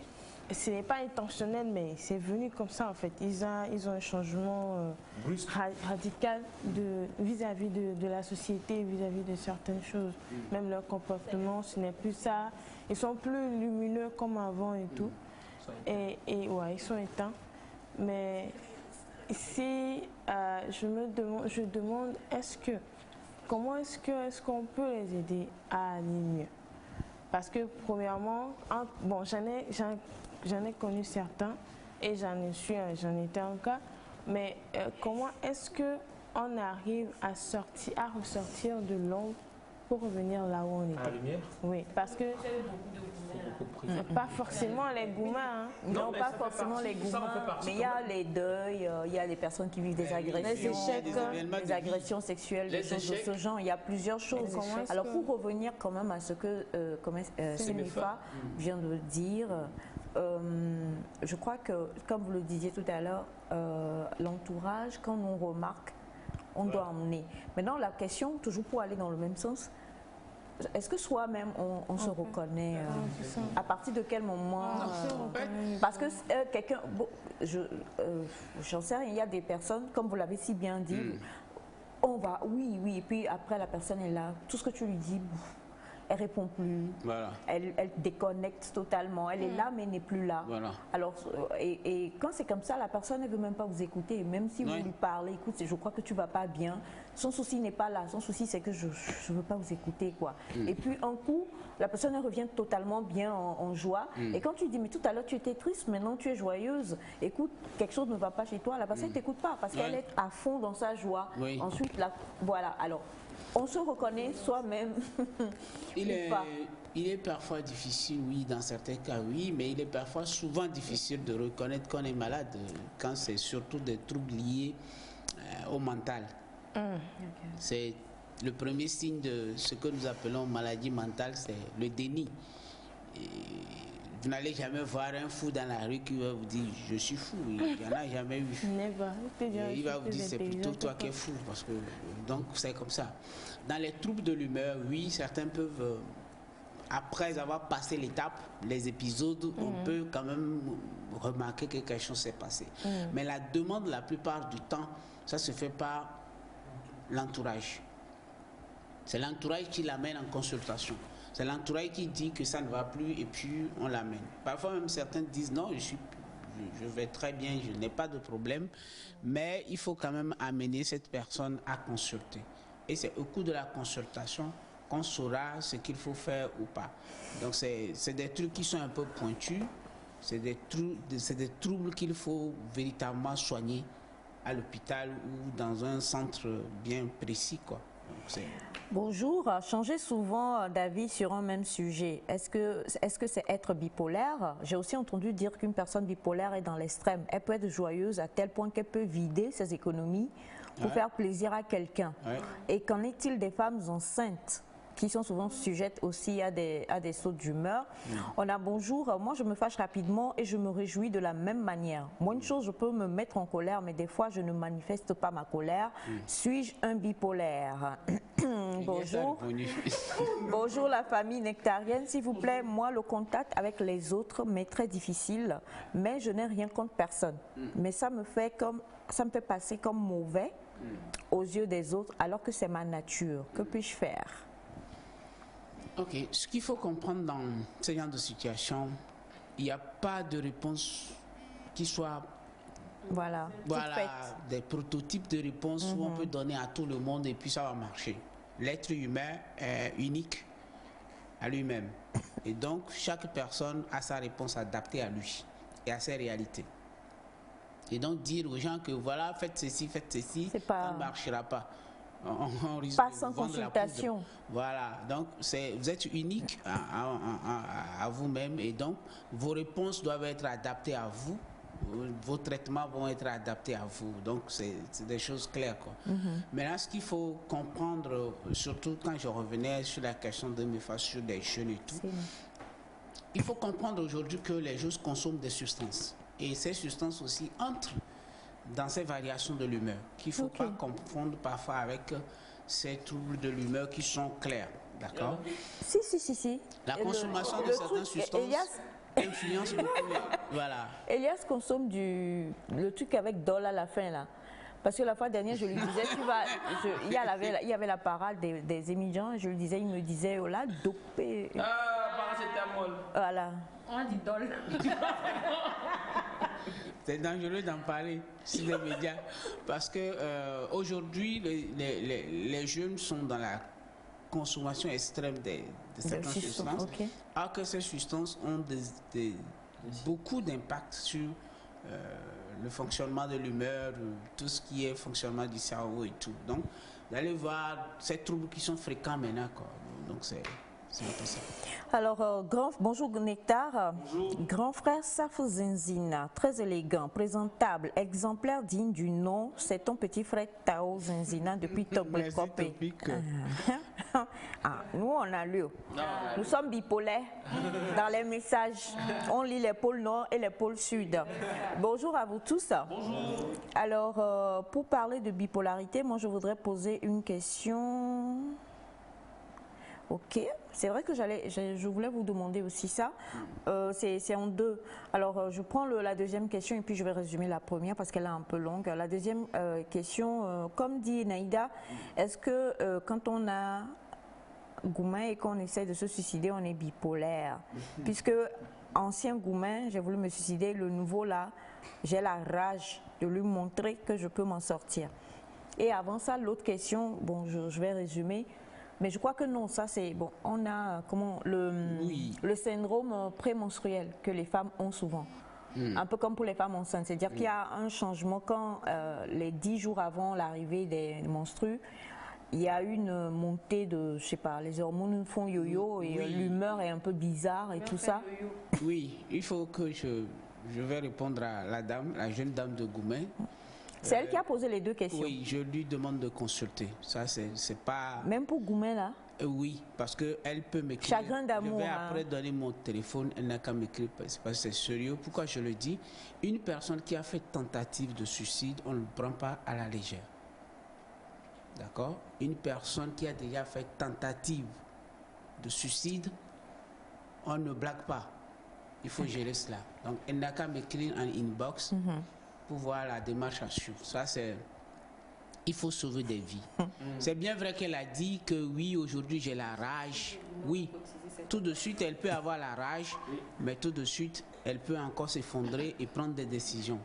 ce n'est pas intentionnel, mais c'est venu comme ça en fait. Ils ont un changement radical vis-à-vis de la société, vis-à-vis de certaines choses. Même leur comportement, ce n'est plus ça. Ils sont plus lumineux comme avant et tout. Et ouais, ils sont éteints. Mais ici, je demande, comment est-ce qu'on peut les aider à aller mieux? Parce que premièrement, bon, j'en ai connu certains et j'en étais un cas, mais comment est-ce qu'on arrive à ressortir de l'ombre pour revenir là où on était? À la lumière? Oui, parce que pas forcément les gourmands. Hein. Non, pas forcément les gourmands, mais il y a les deuils, il y a les personnes qui vivent des agressions, des agressions sexuelles, des choses de ce genre. Il y a plusieurs choses. Alors pour revenir quand même à ce que Semifa vient de dire, je crois que, comme vous le disiez tout à l'heure, l'entourage, quand on remarque, on doit emmener. Maintenant, la question, toujours pour aller dans le même sens, est-ce que soi-même on se reconnaît à partir de quel moment parce que quelqu'un, j'en sais rien, il y a des personnes, comme vous l'avez si bien dit, on va, oui, et puis après la personne est là, tout ce que tu lui dis, elle répond plus, elle déconnecte totalement, elle est là mais n'est plus là. Voilà. Alors, et quand c'est comme ça, la personne ne veut même pas vous écouter, même si vous lui parlez, écoute, je crois que tu vas pas bien, son souci n'est pas là, son souci c'est que je ne veux pas vous écouter, quoi. Et puis un coup, la personne revient totalement bien en joie, et quand tu dis, mais tout à l'heure tu étais triste, maintenant tu es joyeuse, écoute, quelque chose ne va pas chez toi, la personne ne t'écoute pas, parce qu'elle est à fond dans sa joie. Ensuite, voilà, alors, on se reconnaît soi-même. Il est parfois difficile, oui, dans certains cas, oui, mais il est parfois souvent difficile de reconnaître qu'on est malade quand c'est surtout des troubles liés au mental. C'est le premier signe de ce que nous appelons maladie mentale, c'est le déni. Et vous n'allez jamais voir un fou dans la rue qui va vous dire je suis fou. Il n'y en a jamais eu. Il va vous dire c'est plutôt toi qui es fou. Parce que, donc c'est comme ça. Dans les troubles de l'humeur, oui, certains peuvent, après avoir passé l'étape, les épisodes, on peut quand même remarquer que quelque chose s'est passé. Mais la demande, la plupart du temps, ça se fait par l'entourage. C'est l'entourage qui l'amène en consultation. C'est l'entourage qui dit que ça ne va plus et puis on l'amène. Parfois même certains disent non, je vais très bien, je n'ai pas de problème, mais il faut quand même amener cette personne à consulter. Et c'est au cours de la consultation qu'on saura ce qu'il faut faire ou pas. Donc c'est des trucs qui sont un peu pointus, c'est des troubles qu'il faut véritablement soigner à l'hôpital ou dans un centre bien précis, quoi. Bonjour, changer souvent d'avis sur un même sujet, est-ce que c'est être bipolaire? J'ai aussi entendu dire qu'une personne bipolaire est dans l'extrême. Elle peut être joyeuse à tel point qu'elle peut vider ses économies pour faire plaisir à quelqu'un. Et qu'en est-il des femmes enceintes qui sont souvent sujettes aussi à des sautes d'humeur? On a bonjour, moi je me fâche rapidement et je me réjouis de la même manière. Moi une chose, je peux me mettre en colère, mais des fois je ne manifeste pas ma colère. Suis-je un bipolaire? Bonjour. Bonjour la famille nectarienne, s'il vous plaît, moi le contact avec les autres m'est très difficile, mais je n'ai rien contre personne. Mais ça me fait passer comme mauvais aux yeux des autres alors que c'est ma nature. Que puis-je faire? Ok, ce qu'il faut comprendre dans ce genre de situation, il n'y a pas de réponse qui soit des prototypes de réponses où on peut donner à tout le monde et puis ça va marcher. L'être humain est unique à lui-même et donc chaque personne a sa réponse adaptée à lui et à ses réalités. Et donc dire aux gens que voilà, faites ceci, ça ne marchera pas. On risque pas sans consultation. Voilà, donc vous êtes unique à vous-même et donc vos réponses doivent être adaptées à vous vos traitements vont être adaptés à vous. Donc, c'est des choses claires, quoi. Maintenant, ce qu'il faut comprendre, surtout quand je revenais sur la question de mes phases sur des jeunes et tout, il faut comprendre aujourd'hui que les jeunes consomment des substances. Et ces substances aussi entrent dans ces variations de l'humeur, qu'il ne faut pas confondre parfois avec ces troubles de l'humeur qui sont clairs. D'accord? Si. La consommation de certaines substances influence beaucoup. Voilà. Elias consomme le truc avec Dol à la fin, là. Parce que la fois dernière, je lui disais, il y avait la parade des émigrants, je lui disais, il me disait, oh là, dopé. Paracétamol. Voilà. On dit Dol. C'est dangereux d'en parler sur les médias parce que aujourd'hui, les jeunes sont dans la consommation extrême de certaines substances, alors que ces substances ont beaucoup d'impact sur le fonctionnement de l'humeur, tout ce qui est fonctionnement du cerveau et tout. Donc, vous allez voir ces troubles qui sont fréquents maintenant, quoi. Donc, c'est un peu ça. Alors, bonjour Nectar. Bonjour. Grand frère Safo Zenzina, très élégant, présentable, exemplaire digne du nom, c'est ton petit frère Tao Zenzina depuis Tokbekopé. Nous, on a lu. Nous sommes bipolaires dans les messages. On lit les pôles nord et les pôles sud. Bonjour à vous tous. Bonjour. Alors, pour parler de bipolarité, moi, je voudrais poser une question. Ok, c'est vrai que je voulais vous demander aussi ça. C'est en deux. Alors, je prends la deuxième question et puis je vais résumer la première parce qu'elle est un peu longue. La deuxième question, comme dit Naïda, est-ce que quand on a Goumen et qu'on essaie de se suicider, on est bipolaire? Puisque ancien Goumen, j'ai voulu me suicider, le nouveau là, j'ai la rage de lui montrer que je peux m'en sortir. Et avant ça, l'autre question, bon, je vais résumer. Mais je crois que non, ça c'est bon. On a le syndrome prémenstruel que les femmes ont souvent. Un peu comme pour les femmes enceintes. C'est-à-dire qu'il y a un changement quand les 10 jours avant l'arrivée des menstrues, il y a une montée de, je sais pas, les hormones font yo-yo et l'humeur est un peu bizarre et tout ça. Oui, il faut que je vais répondre à la jeune dame de Goumen. C'est elle qui a posé les deux questions. Oui, je lui demande de consulter. Ça, c'est pas... Même pour Goumen, là? Oui, parce qu'elle peut m'écrire. Chagrin d'amour. Je vais après donner mon téléphone, elle n'a qu'à m'écrire parce que c'est sérieux. Pourquoi je le dis? Une personne qui a fait tentative de suicide, on ne le prend pas à la légère. D'accord? Une personne qui a déjà fait tentative de suicide, on ne blague pas. Il faut gérer cela. Donc, elle n'a qu'à m'écrire en inbox. Pour voir la démarche à suivre. Ça, c'est... Il faut sauver des vies. C'est bien vrai qu'elle a dit que oui, aujourd'hui j'ai la rage. Oui, tout de suite elle peut avoir la rage, mais tout de suite elle peut encore s'effondrer et prendre des décisions.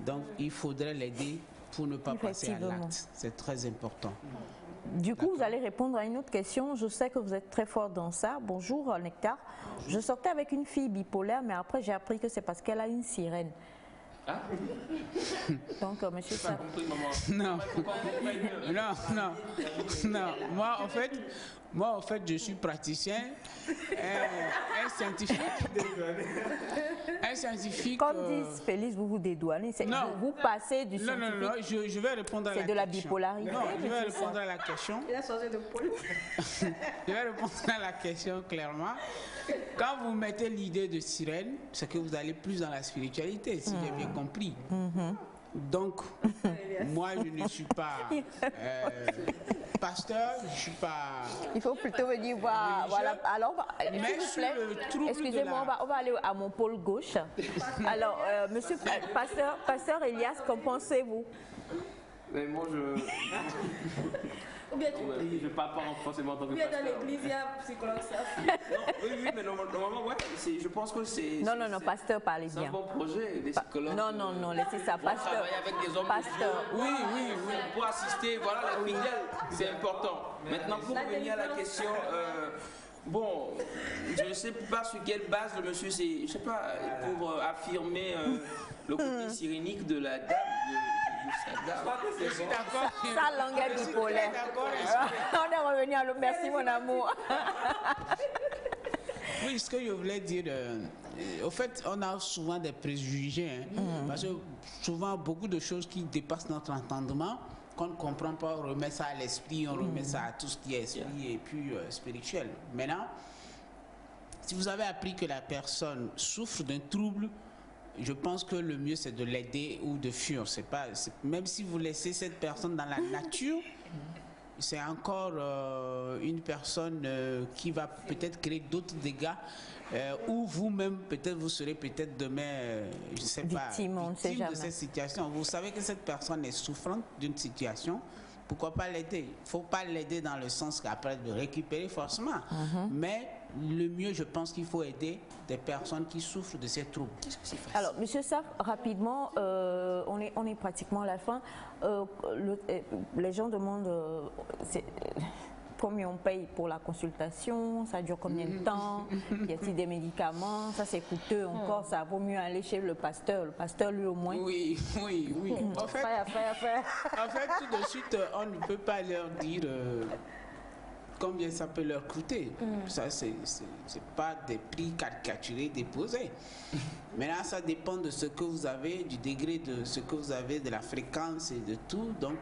Donc il faudrait l'aider pour ne pas passer à l'acte. C'est très important. Du coup, vous allez répondre à une autre question. Je sais que vous êtes très fort dans ça. Bonjour Nectar. Bonjour. Je sortais avec une fille bipolaire, mais après j'ai appris que c'est parce qu'elle a une sirène. Ah. Donc, monsieur ça. Non. Moi, en fait, je suis praticien, un scientifique. Un scientifique. Comme dit Félix, vous vous dédouanez. Vous passez du scientifique. Non, je vais répondre à la question. C'est de la bipolarité. Non, je vais répondre à la question. Il a changé de pôle. Je vais répondre à la question clairement. Quand vous mettez l'idée de sirène, c'est que vous allez plus dans la spiritualité, si j'ai bien compris. Donc, moi, je ne suis pas pasteur, je ne suis pas... Il faut plutôt venir voir... Voilà. Alors, s'il vous plaît, excusez-moi, on va aller à mon pôle gauche. Alors, monsieur pasteur Elias, qu'en pensez-vous? Mais moi, Ou bien tu... je parle pas forcément en tant que pasteur. Ou bien dans l'église, il y a un psychologue, ça. Oui, mais normalement, ouais, je pense que c'est... Non, pasteur, parlez bien. C'est un bon projet, des psychologues. Non, laissez ça, pasteur. Travailler avec des hommes pasteur. Oui, pour assister, voilà, les fidèles, c'est important. Maintenant, pour revenir à la question... Bon, je ne sais pas sur quelle base le monsieur, je ne sais pas, pour affirmer le côté sirénique de la dame, Je suis d'accord. Sa langue est bipolaire. On est revenu à l'eau. Merci, mon amour. Oui, ce que je voulais dire, au fait, on a souvent des préjugés, hein, parce que souvent, beaucoup de choses qui dépassent notre entendement, qu'on ne comprend pas, on remet ça à l'esprit, on remet ça à tout ce qui est esprit et puis spirituel. Maintenant, si vous avez appris que la personne souffre d'un trouble, je pense que le mieux c'est de l'aider ou de fuir. Même si vous laissez cette personne dans la nature, c'est encore une personne qui va peut-être créer d'autres dégâts ou vous-même peut-être vous serez peut-être demain je sais victime, pas, on ne sait jamais. de cette situation. Vous savez que cette personne est souffrante d'une situation. Pourquoi pas l'aider? Il ne faut pas l'aider dans le sens qu'après de récupérer forcément. Mais le mieux, je pense qu'il faut aider des personnes qui souffrent de ces troubles. Alors, Monsieur Saf, rapidement, on est pratiquement à la fin. Les gens demandent combien on paye pour la consultation, ça dure combien de temps, y a-t-il des médicaments, ça c'est coûteux encore, ça vaut mieux aller chez le pasteur lui au moins. Oui. En fait, tout de suite, on ne peut pas leur dire combien ça peut leur coûter. Ça, c'est pas des prix caricaturés déposés. Maintenant, ça dépend de ce que vous avez, du degré de ce que vous avez, de la fréquence et de tout. Donc,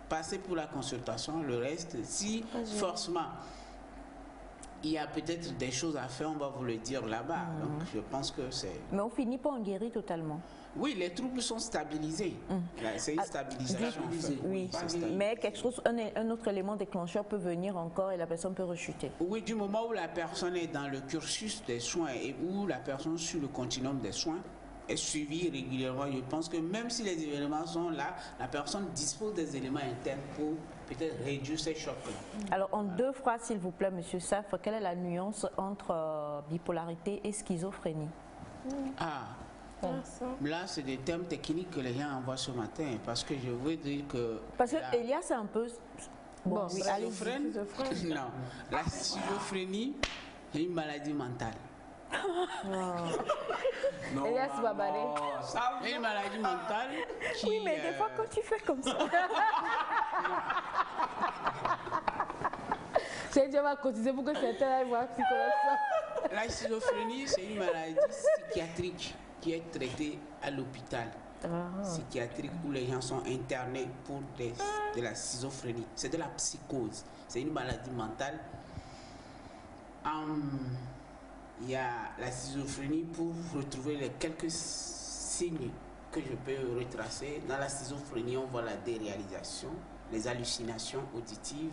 passez pour la consultation, le reste, si forcément il y a peut-être des choses à faire, on va vous le dire là-bas. Donc je pense que c'est... Mais on finit pas en guérir totalement. Oui, les troubles sont stabilisés. C'est une stabilisation. Oui, mais quelque chose, un autre élément déclencheur peut venir encore et la personne peut rechuter. Oui, du moment où la personne est dans le cursus des soins et où la personne sur le continuum des soins est suivie régulièrement, je pense que même si les événements sont là, la personne dispose des éléments internes pour peut-être réduire ces chocs-là. Alors, en 2 phrases, s'il vous plaît, Monsieur Saf, quelle est la nuance entre bipolarité et schizophrénie? Là, c'est des termes techniques que les gens envoient ce matin, parce que je veux dire que... Parce que Elias, c'est un peu... Bon, oui, non, la schizophrénie est une maladie mentale. Non, Elias Babaré. Une maladie mentale qui... Oui, mais des fois, quand tu fais comme ça... C'est Dieu va cotiser pour que certains aillent voir psychologue. La schizophrénie, c'est une maladie psychiatrique qui est traitée à l'hôpital psychiatrique où les gens sont internés pour de la schizophrénie. C'est de la psychose. C'est une maladie mentale. Il y a la schizophrénie pour retrouver les quelques signes que je peux retracer. Dans la schizophrénie, on voit la déréalisation, les hallucinations auditives,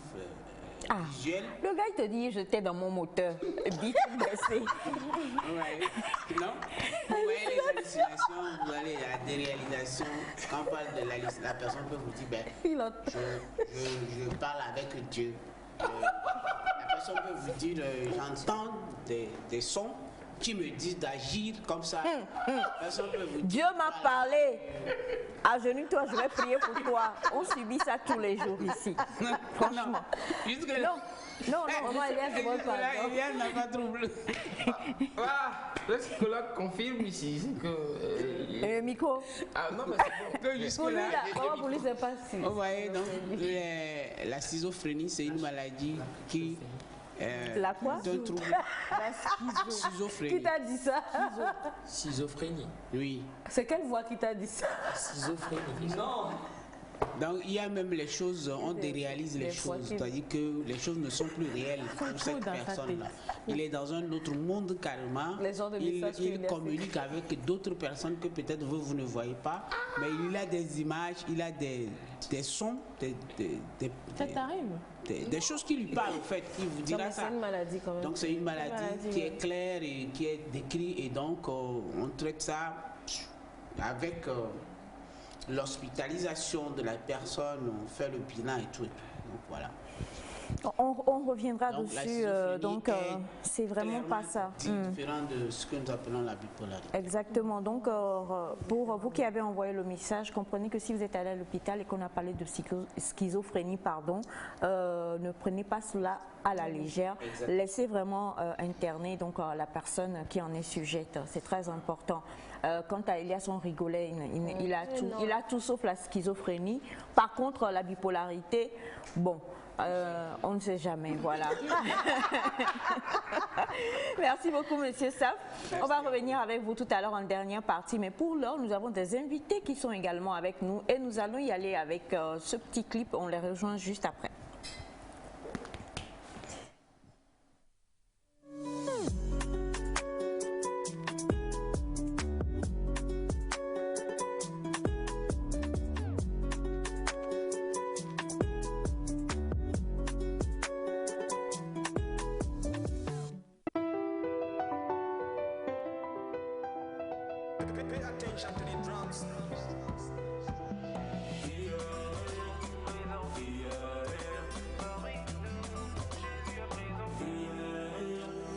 visuelles. Le gars, il te dit, j'étais dans mon moteur, vite blessé. Non? Vous voyez les hallucinations, vous voyez la déréalisation. Quand on parle de la personne peut vous dire, je parle avec Dieu. La personne peut vous dire, j'entends des sons qui me disent d'agir comme ça. Personne peut vous dire, Dieu m'a parlé. Agenouille-toi, je vais prier pour toi. On subit ça tous les jours ici. Franchement. Non, Elias n'a pas troublé. Le psychologue confirme ici que... Le micro. Non, mais c'est bon. Jusque-là, pour lui, c'est pas si. Vous voyez, donc, la schizophrénie, c'est une maladie qui... la quoi? D'un trouble. La schizophrénie. Qui t'a dit ça? Schizophrénie. Oui. C'est quelle voix qui t'a dit ça? Schizophrénie. Non. Donc il y a même les choses, on déréalise les choses, c'est-à-dire que les choses ne sont plus réelles pour cette personne-là. Il est dans un autre monde carrément, il communique avec d'autres personnes que peut-être vous ne voyez pas, mais il a des images, il a des sons, ça t'arrive? Des choses qui lui parlent en fait, il vous dira ça. C'est une maladie quand même. Donc c'est une maladie qui est claire et qui est décrite et donc on traite ça avec... l'hospitalisation de la personne, on fait le bilan et tout. Donc voilà. On reviendra dessus, donc c'est vraiment pas ça. Différent de ce que nous appelons la bipolarité. Exactement, donc pour vous qui avez envoyé le message, comprenez que si vous êtes allé à l'hôpital et qu'on a parlé de schizophrénie, ne prenez pas cela à la légère, laissez vraiment interner donc, la personne qui en est sujette, c'est très important. Quant à Elias, on rigolait, il a tout sauf la schizophrénie. Par contre, la bipolarité, bon, on ne sait jamais, voilà. Merci beaucoup, Monsieur Saf. On va revenir avec vous tout à l'heure en dernière partie, mais pour l'heure, nous avons des invités qui sont également avec nous et nous allons y aller avec ce petit clip. On les rejoint juste après.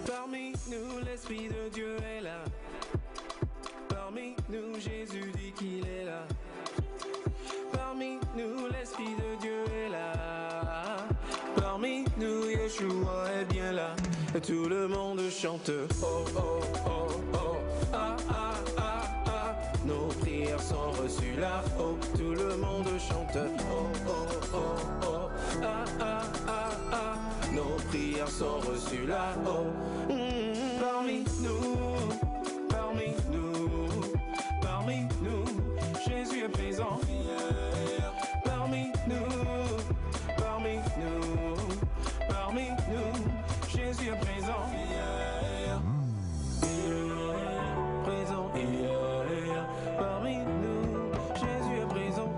Parmi nous, l'Esprit de Dieu est là. Parmi nous, Jésus dit qu'il est là. Parmi nous, l'Esprit de Dieu est là. Parmi nous, Yeshua est bien là. Et tout le monde chante. Oh, oh, oh, oh. Ah, ah, ah, ah. Nos prières sont reçues là. Oh, tout le monde chante. Oh, oh, oh, oh. Ah, ah, ah, ah. Nos prières sont reçues là. Oh, parmi nous, parmi nous, parmi nous, Jésus est présent. Parmi nous, parmi nous, parmi nous, Jésus est présent. Présent, parmi nous, Jésus est présent.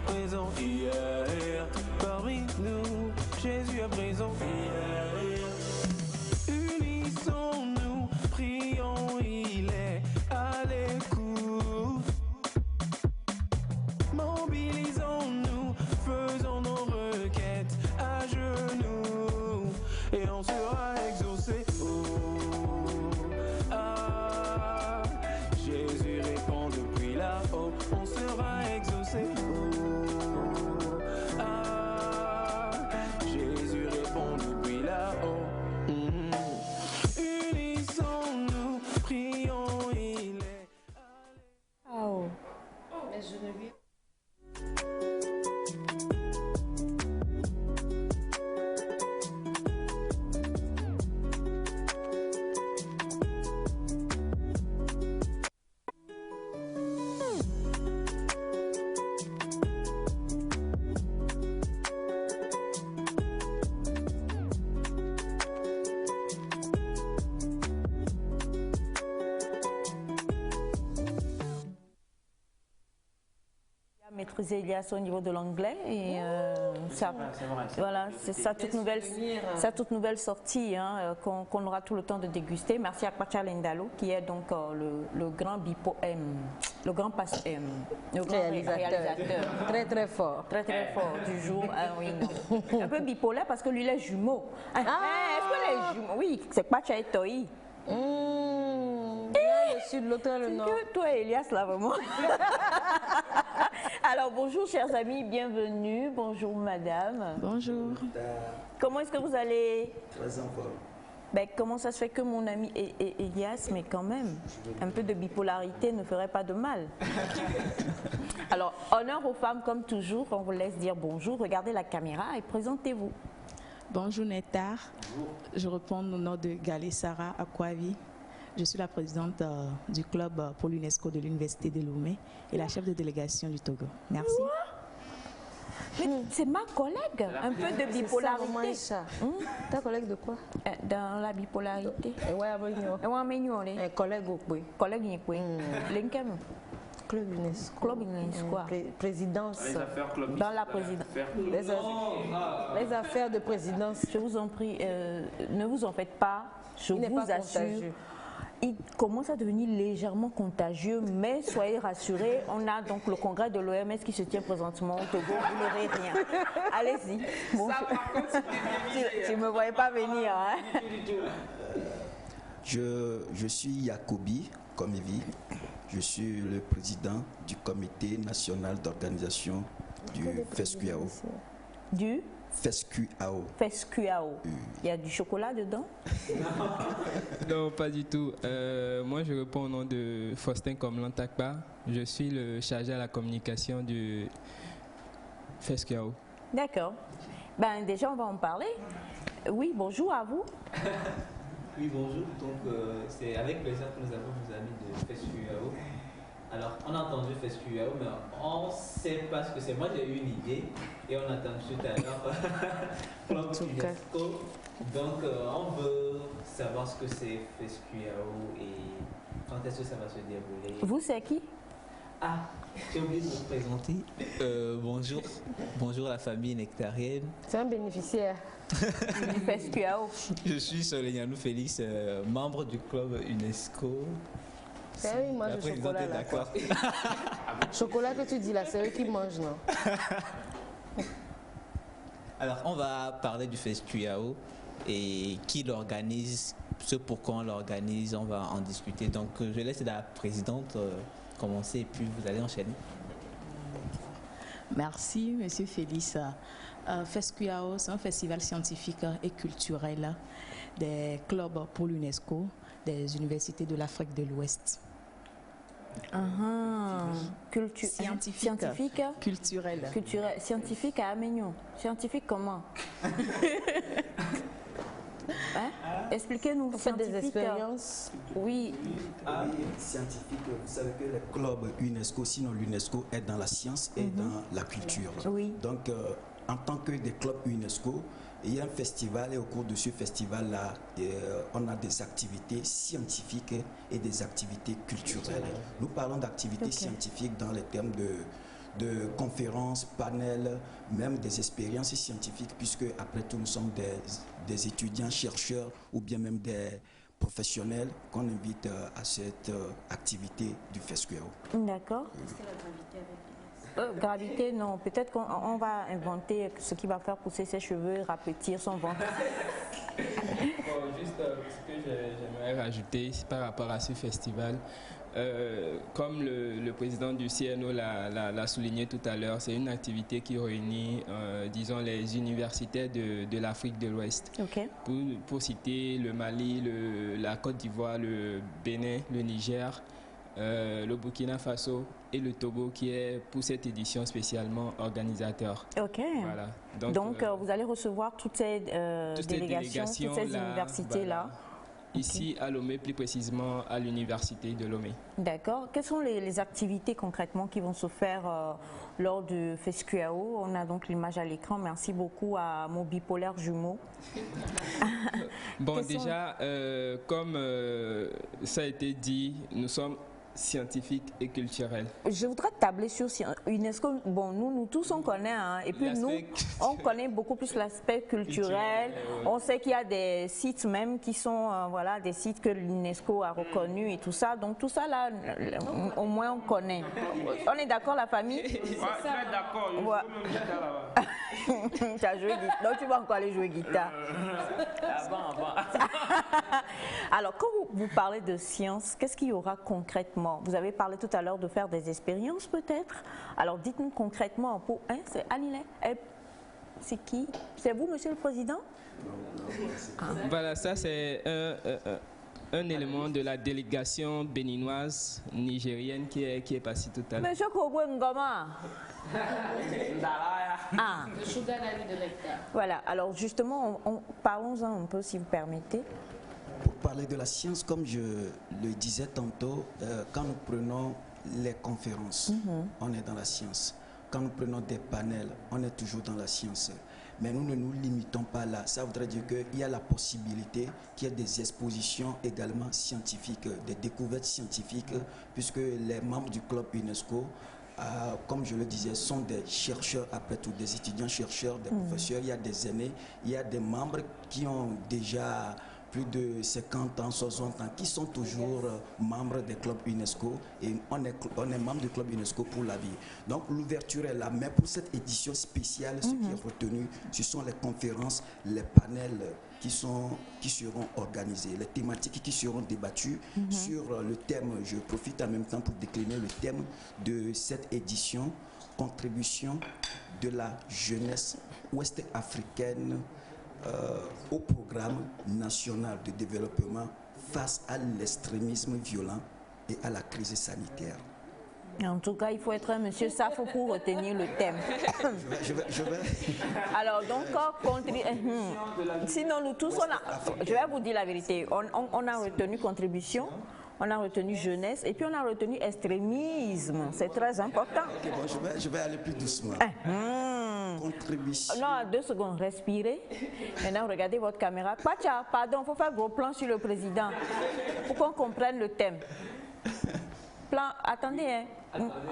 Présent, parmi nous, Jésus est présent. Unissons-nous, prions, il est à l'écoute. Mobilisons-nous, faisons nos requêtes à genoux et on sera exaucé. Oh, ah, Jésus répond depuis là-haut, on sera exaucé. Oh, ah, Jésus répond depuis là-haut. Unissons-nous, prions, il est. Oh. Mais je ne lui. Maîtriser Elias au niveau de l'anglais et ça, voilà, c'est sa toute nouvelle sortie hein, qu'on aura tout le temps de déguster. Merci à Kwacha Lendalo qui est donc le grand le grand réalisateur. Très très fort. Très fort du jour. Oui, un peu bipolaire parce que lui il est jumeau. Est-ce que les jumeaux? Oui, c'est Kwacha et Toi. Le sud, l'autre le nord. Toi et Elias là vraiment. Alors bonjour chers amis, bienvenue. Bonjour madame. Bonjour. Comment est-ce que vous allez? Très en forme. Ben, comment ça se fait que mon ami Elias, mais quand même, un peu de bipolarité ne ferait pas de mal. Alors, honneur aux femmes comme toujours, on vous laisse dire bonjour, regardez la caméra et présentez-vous. Bonjour Nétar, je réponds au nom de Galé Sarah Akwavi. Je suis la présidente du club pour l'UNESCO de l'Université de Lomé et la chef de délégation du Togo. Merci. C'est ma collègue, un peu de bipolarité. Ta collègue de quoi? Dans la bipolarité. Collègue au Koué. Collègue au Koué. L'Inkem. Club UNESCO. Club UNESCO. Présidence. Les affaires club. Dans la présidence. Les affaires de présidence. Je vous en prie, ne vous en faites pas. Je vous assure. Il commence à devenir légèrement contagieux, mais soyez rassurés, on a donc le congrès de l'OMS qui se tient présentement au Togo, vous n'aurez rien. Allez-y. Bon, tu ne me voyais pas venir. Hein? Je suis Yacobi Komivi, je suis le président du comité national d'organisation du FESCUAO. Du FESCUAO. FESCUAO. Il y a du chocolat dedans? Non, pas du tout. Moi, je réponds au nom de Faustin Komlantakba. Je suis le chargé à la communication du FESCUAO. D'accord. Ben, déjà, on va en parler. Oui, bonjour à vous. Oui, bonjour. Donc, c'est avec plaisir que nous avons nos amis de FESCUAO. Alors, on a entendu FESCUAO, mais on ne sait pas ce que c'est. Moi, j'ai eu une idée et on a entendu tout à l'heure Club UNESCO. Donc, on veut savoir ce que c'est FESCUAO et quand est-ce que ça va se dérouler. Vous, c'est qui? Ah, j'ai oublié de vous présenter. Bonjour. Bonjour la famille nectarienne. C'est un bénéficiaire. Du FESCUAO. Je suis Soleignanou Félix, membre du club UNESCO. Oui, moi je chocolat là. Chocolat que tu dis là, c'est eux qui mangent, non? Alors, on va parler du FESCUAO et qui l'organise, ce pourquoi on l'organise, on va en discuter. Donc, je laisse la présidente commencer et puis vous allez enchaîner. Merci, Monsieur Félix. FESCUAO, c'est un festival scientifique et culturel des clubs pour l'UNESCO des universités de l'Afrique de l'Ouest. Scientifique, culturel. Scientifique à Amignon. Scientifique comment? Hein? Expliquez-nous. Vous faites des expériences? Oui. Scientifique, vous savez que les clubs UNESCO, sinon l'UNESCO est dans la science et dans la culture. Oui. Donc, en tant que des clubs UNESCO, il y a un festival et au cours de ce festival-là, on a des activités scientifiques et des activités culturelles. Nous parlons d'activités scientifiques dans les termes de conférences, panels, même des expériences scientifiques, puisque après tout, nous sommes des étudiants, chercheurs ou bien même des professionnels qu'on invite à cette activité du FESCUAO. D'accord. Est-ce que la gravité avec gravité, non. Peut-être qu'on va inventer ce qui va faire pousser ses cheveux, rapetir son ventre. Bon, juste ce que j'aimerais rajouter par rapport à ce festival, comme le président du CNO l'a souligné tout à l'heure, c'est une activité qui réunit, disons, les universitaires de l'Afrique de l'Ouest. Okay. Pour citer le Mali, la Côte d'Ivoire, le Bénin, le Niger, le Burkina Faso et le Togo qui est pour cette édition spécialement organisateur. Ok. Voilà. Donc vous allez recevoir toutes ces délégations, toutes ces universités-là. Voilà. Ici à Lomé, plus précisément à l'université de Lomé. D'accord. Quelles sont les activités concrètement qui vont se faire lors du FESCUAO? On a donc l'image à l'écran. Merci beaucoup à mon bipolaire jumeau. Bon, déjà, comme ça a été dit, nous sommes scientifique et culturel. Je voudrais tabler sur UNESCO. Bon, nous tous on connaît, hein, et puis nous on connaît beaucoup plus l'aspect culturel. On sait qu'il y a des sites même qui sont voilà, des sites que l'UNESCO a reconnus et tout ça. Donc tout ça là, au moins on connaît. On est d'accord la famille? C'est ça. D'accord. Tu as joué guitare. Donc tu vas encore aller jouer guitare. Avant. Alors quand vous parlez de science, qu'est-ce qu'il y aura concrètement? Vous avez parlé tout à l'heure de faire des expériences peut-être. Alors dites-nous concrètement, c'est Anilé. C'est qui? C'est vous, Monsieur le Président? Voilà, ça c'est un élément de la délégation béninoise nigérienne qui est passée tout à l'heure. Monsieur Kogwe Ngoma. Le sugar daddy de l'hectare. Voilà, alors justement, parlons-en un peu si vous permettez. Pour parler de la science, comme je le disais tantôt, quand nous prenons les conférences, on est dans la science. Quand nous prenons des panels, on est toujours dans la science. Mais nous ne nous limitons pas là. Ça voudrait dire qu'il y a la possibilité qu'il y ait des expositions également scientifiques, des découvertes scientifiques, puisque les membres du club UNESCO, comme je le disais, sont des chercheurs, après tout, des étudiants chercheurs, des professeurs. Il y a des aînés, il y a des membres qui ont déjà plus de 50 ans, 60 ans, qui sont toujours membres des clubs UNESCO, et on est membre du club UNESCO pour la vie. Donc l'ouverture est là, mais pour cette édition spéciale, ce qui est retenu, ce sont les conférences, les panels qui seront organisés, les thématiques qui seront débattues sur le thème. Je profite en même temps pour décliner le thème de cette édition, contribution de la jeunesse ouest-africaine au programme national de développement face à l'extrémisme violent et à la crise sanitaire. En tout cas, il faut être un monsieur Safo pour retenir le thème. Je vais. Alors, donc, sinon, nous tous, je vais vous dire la vérité, on a retenu contribution, on a retenu jeunesse et puis on a retenu extrémisme. C'est très important. Okay, bon, je vais aller plus doucement. Contribution. Non, 2 secondes, respirez. Maintenant, regardez votre caméra. Pacha, pardon, il faut faire gros plan sur le président pour qu'on comprenne le thème. Plan, attendez, hein.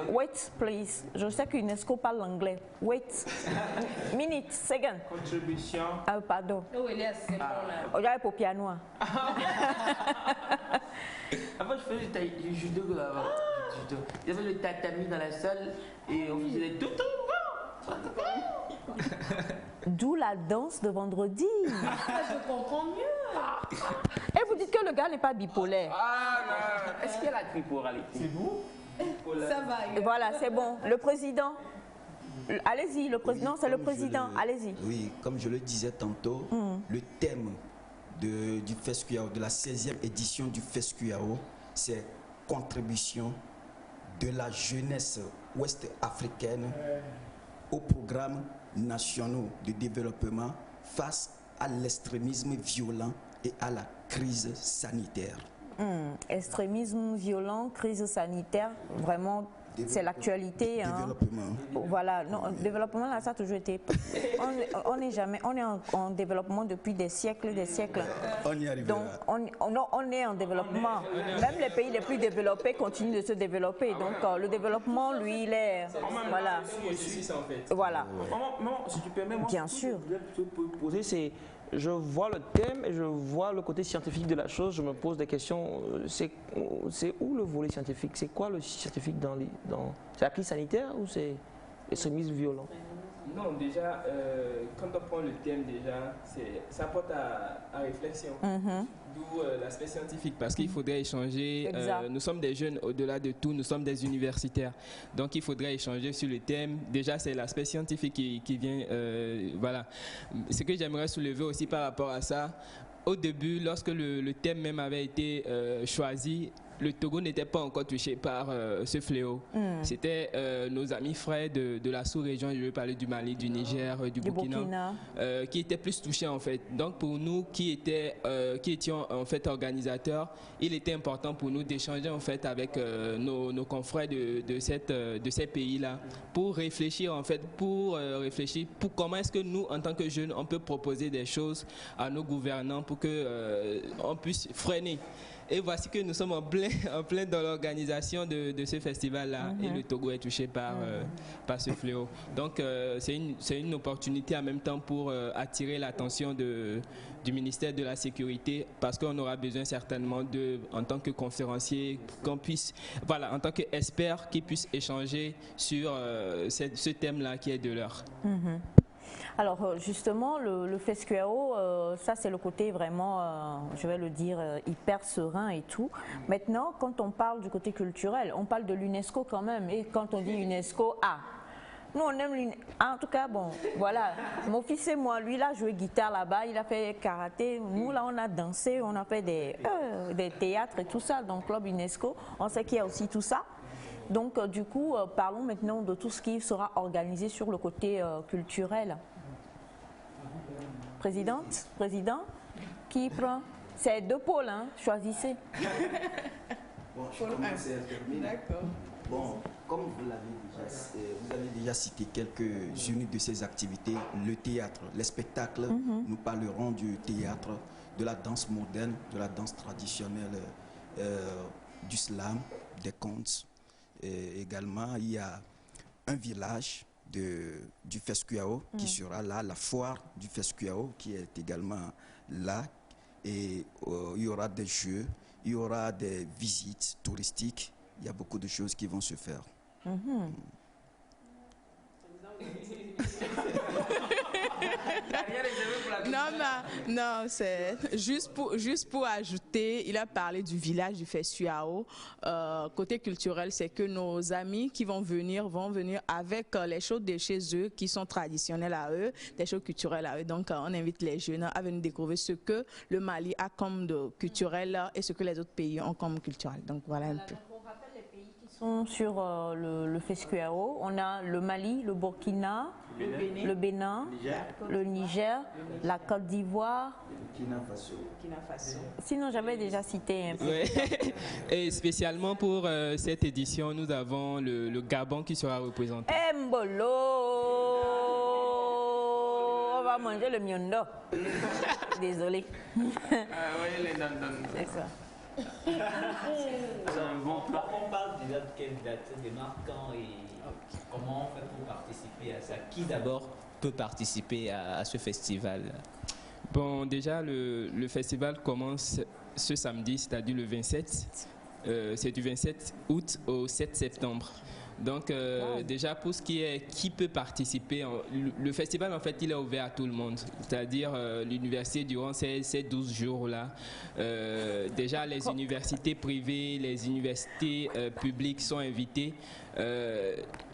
Wait, please. Je sais qu'UNESCO parle anglais. Wait. Minute, second. Contribution. Ah, pardon. Oh, Elias, c'est bon là. Oh, j'avais pour piano. Avant, je faisais du judo là-bas. Il y avait le tatami dans la salle et on faisait des tout. D'où la danse de vendredi. Je comprends mieux. Et vous dites que le gars n'est pas bipolaire. Ah non. Est-ce qu'il y a la triporalité? C'est vous? Ça va. Et voilà, c'est bon. Le président. Allez-y, le président, c'est le président. Allez-y. Oui, comme je le disais tantôt, le thème du FESCUAO, de la 16e édition du FESCUAO, c'est contribution de la jeunesse ouest-africaine aux programmes nationaux de développement face à l'extrémisme violent et à la crise sanitaire. Extrémisme violent, crise sanitaire, vraiment, c'est l'actualité. Développement. Hein. Voilà, non, développement, là, ça a toujours été. On est en développement depuis des siècles, des siècles. On y arrivera. Donc, on est en développement. Même les pays les plus développés continuent de se développer. Donc, le développement, lui, il est. Voilà. Voilà. Maman, si tu permets, moi, bien sûr. Ce que je voulais poser, c'est. Je vois le thème et je vois le côté scientifique de la chose. Je me pose des questions. C'est où le volet scientifique? C'est quoi le scientifique c'est la crise sanitaire ou c'est l'extrémisme violent? Non, déjà, quand on prend le thème, déjà, ça porte à réflexion. D'où l'aspect scientifique, parce qu'il faudrait échanger. Nous sommes des jeunes, au-delà de tout, nous sommes des universitaires. Donc, il faudrait échanger sur le thème. Déjà, c'est l'aspect scientifique qui vient. Voilà. Ce que j'aimerais soulever aussi par rapport à ça, au début, lorsque le thème même avait été choisi, le Togo n'était pas encore touché par ce fléau. C'était nos amis frères de la sous-région, je veux parler du Mali, du Niger, du Burkina. Qui étaient plus touchés en fait. Donc pour nous qui étions en fait organisateurs, il était important pour nous d'échanger en fait avec nos confrères de ces pays-là pour réfléchir en fait, pour comment est-ce que nous, en tant que jeunes, on peut proposer des choses à nos gouvernants pour que on puisse freiner. Et voici que nous sommes en plein dans l'organisation de ce festival-là. Et le Togo est touché par ce fléau. Donc, c'est une opportunité en même temps pour attirer l'attention du ministère de la Sécurité, parce qu'on aura besoin certainement en tant que conférencier, qu'on puisse, voilà, en tant qu'expert, qui puisse échanger sur ce thème-là qui est de l'heure. Alors justement, le FESCUAO, ça c'est le côté vraiment, je vais le dire, hyper serein et tout. Maintenant, quand on parle du côté culturel, on parle de l'UNESCO quand même. Et quand on dit UNESCO, nous on aime l'UNESCO. En tout cas, bon, voilà. Mon fils et moi, lui, il a joué guitare là-bas, il a fait karaté. Nous, là, on a dansé, on a fait des théâtres et tout ça. Donc, Club UNESCO, on sait qu'il y a aussi tout ça. Donc, du coup, parlons maintenant de tout ce qui sera organisé sur le côté culturel. Présidente, président, qui prend? C'est 2 pôles, hein, choisissez. Bon, je commence à terminer. D'accord. Bon, comme vous avez déjà cité quelques-unes de ces activités, le théâtre, les spectacles, nous parlerons du théâtre, de la danse moderne, de la danse traditionnelle, du slam, des contes. Et également, il y a un village du FESCUAO qui sera là, la foire du FESCUAO qui est également là, et il y aura des jeux, il y aura des visites touristiques, il y a beaucoup de choses qui vont se faire. Non, c'est juste pour ajouter, il a parlé du village du FESCUAO. Côté culturel, c'est que nos amis qui vont venir avec les choses de chez eux qui sont traditionnelles à eux, des choses culturelles à eux. Donc, on invite les jeunes à venir découvrir ce que le Mali a comme de culturel et ce que les autres pays ont comme culturel. Donc, voilà un peu. On rappelle les pays qui sont sur le FESCUAO. On a le Mali, le Burkina, le Bénin, le Niger, la Côte d'Ivoire. Burkina Faso. Sinon, j'avais déjà cité un peu. Ouais. Et spécialement pour cette édition, nous avons le Gabon qui sera représenté. Mbolo! On va manger le miondo. Désolé. Oui, les dandan. C'est ça. C'est un bon plan. On parle déjà de quelle date, démarre quand et comment on fait pour participer à ça? Qui d'abord peut participer à ce festival? Bon, déjà, le festival commence ce samedi, c'est-à-dire le 27. C'est du 27 août au 7 septembre. Donc, déjà, pour ce qui est qui peut participer, le festival, en fait, il est ouvert à tout le monde. C'est-à-dire, l'université, durant ces 12 jours-là, déjà, les universités privées, les universités publiques sont invitées.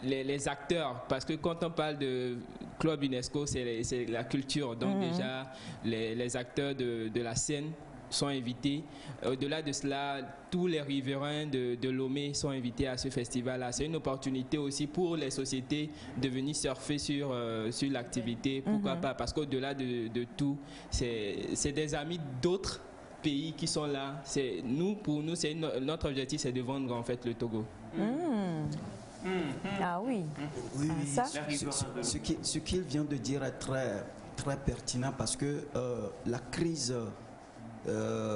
Les acteurs, parce que quand on parle de Club UNESCO, c'est la culture. Donc, déjà, les acteurs de la scène sont invités. Au-delà de cela, tous les riverains de Lomé sont invités à ce festival-là. C'est une opportunité aussi pour les sociétés de venir surfer sur l'activité. Pourquoi pas? Parce qu'au-delà de tout, c'est des amis d'autres pays qui sont là. Pour nous, notre objectif, c'est de vendre en fait le Togo. Ah oui. Oui, oui. Ça? Ce qu'il vient de dire est très, très pertinent parce que la crise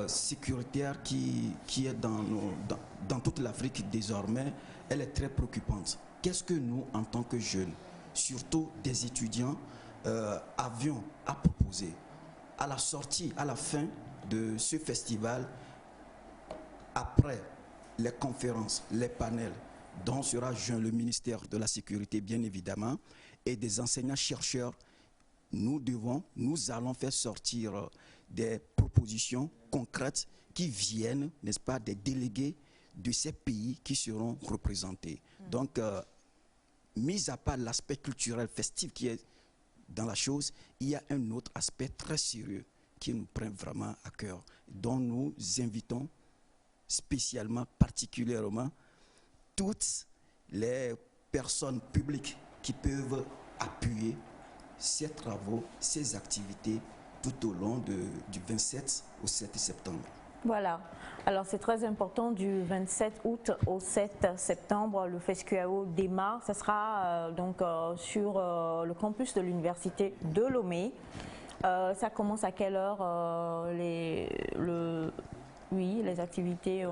sécuritaire qui est dans toute l'Afrique désormais, elle est très préoccupante. Qu'est-ce que nous, en tant que jeunes, surtout des étudiants, avions à proposer à la sortie, à la fin de ce festival, après les conférences, les panels, dont sera joint le ministère de la Sécurité, bien évidemment, et des enseignants-chercheurs, nous allons faire sortir des propositions concrètes qui viennent, n'est-ce pas, des délégués de ces pays qui seront représentés. Donc, mis à part l'aspect culturel festif qui est dans la chose, il y a un autre aspect très sérieux qui nous prend vraiment à cœur, dont nous invitons spécialement, particulièrement, toutes les personnes publiques qui peuvent appuyer ces travaux, ces activités tout au long du 27 au 7 septembre. Voilà. Alors c'est très important, du 27 août au 7 septembre, le FESCUAO démarre. Ce sera sur le campus de l'université de Lomé. Ça commence à quelle heure les activités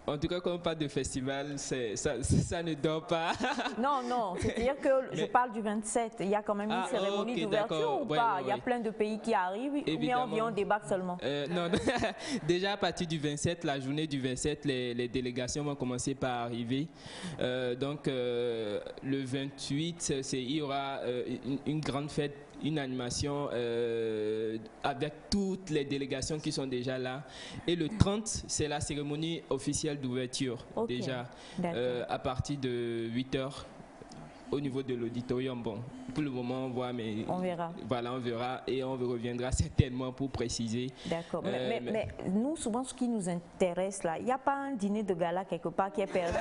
En tout cas, quand on parle de festival, ça ne dort pas. Non, c'est-à-dire que je parle du 27. Il y a quand même une cérémonie d'ouverture ou pas? Il y a plein de pays qui arrivent, ou bien on vient, on débarque seulement? Non. Déjà à partir du 27, la journée du 27, les délégations vont commencer par arriver. Donc le 28, il y aura une grande fête, une animation avec toutes les délégations qui sont déjà là. Et le 30, c'est la cérémonie officielle d'ouverture, déjà, à partir de 8h au niveau de l'auditorium. Bon, pour le moment, on voit, mais on verra. Voilà, on verra et on reviendra certainement pour préciser. D'accord. Mais nous, souvent, ce qui nous intéresse là, il n'y a pas un dîner de gala quelque part qui est perdu.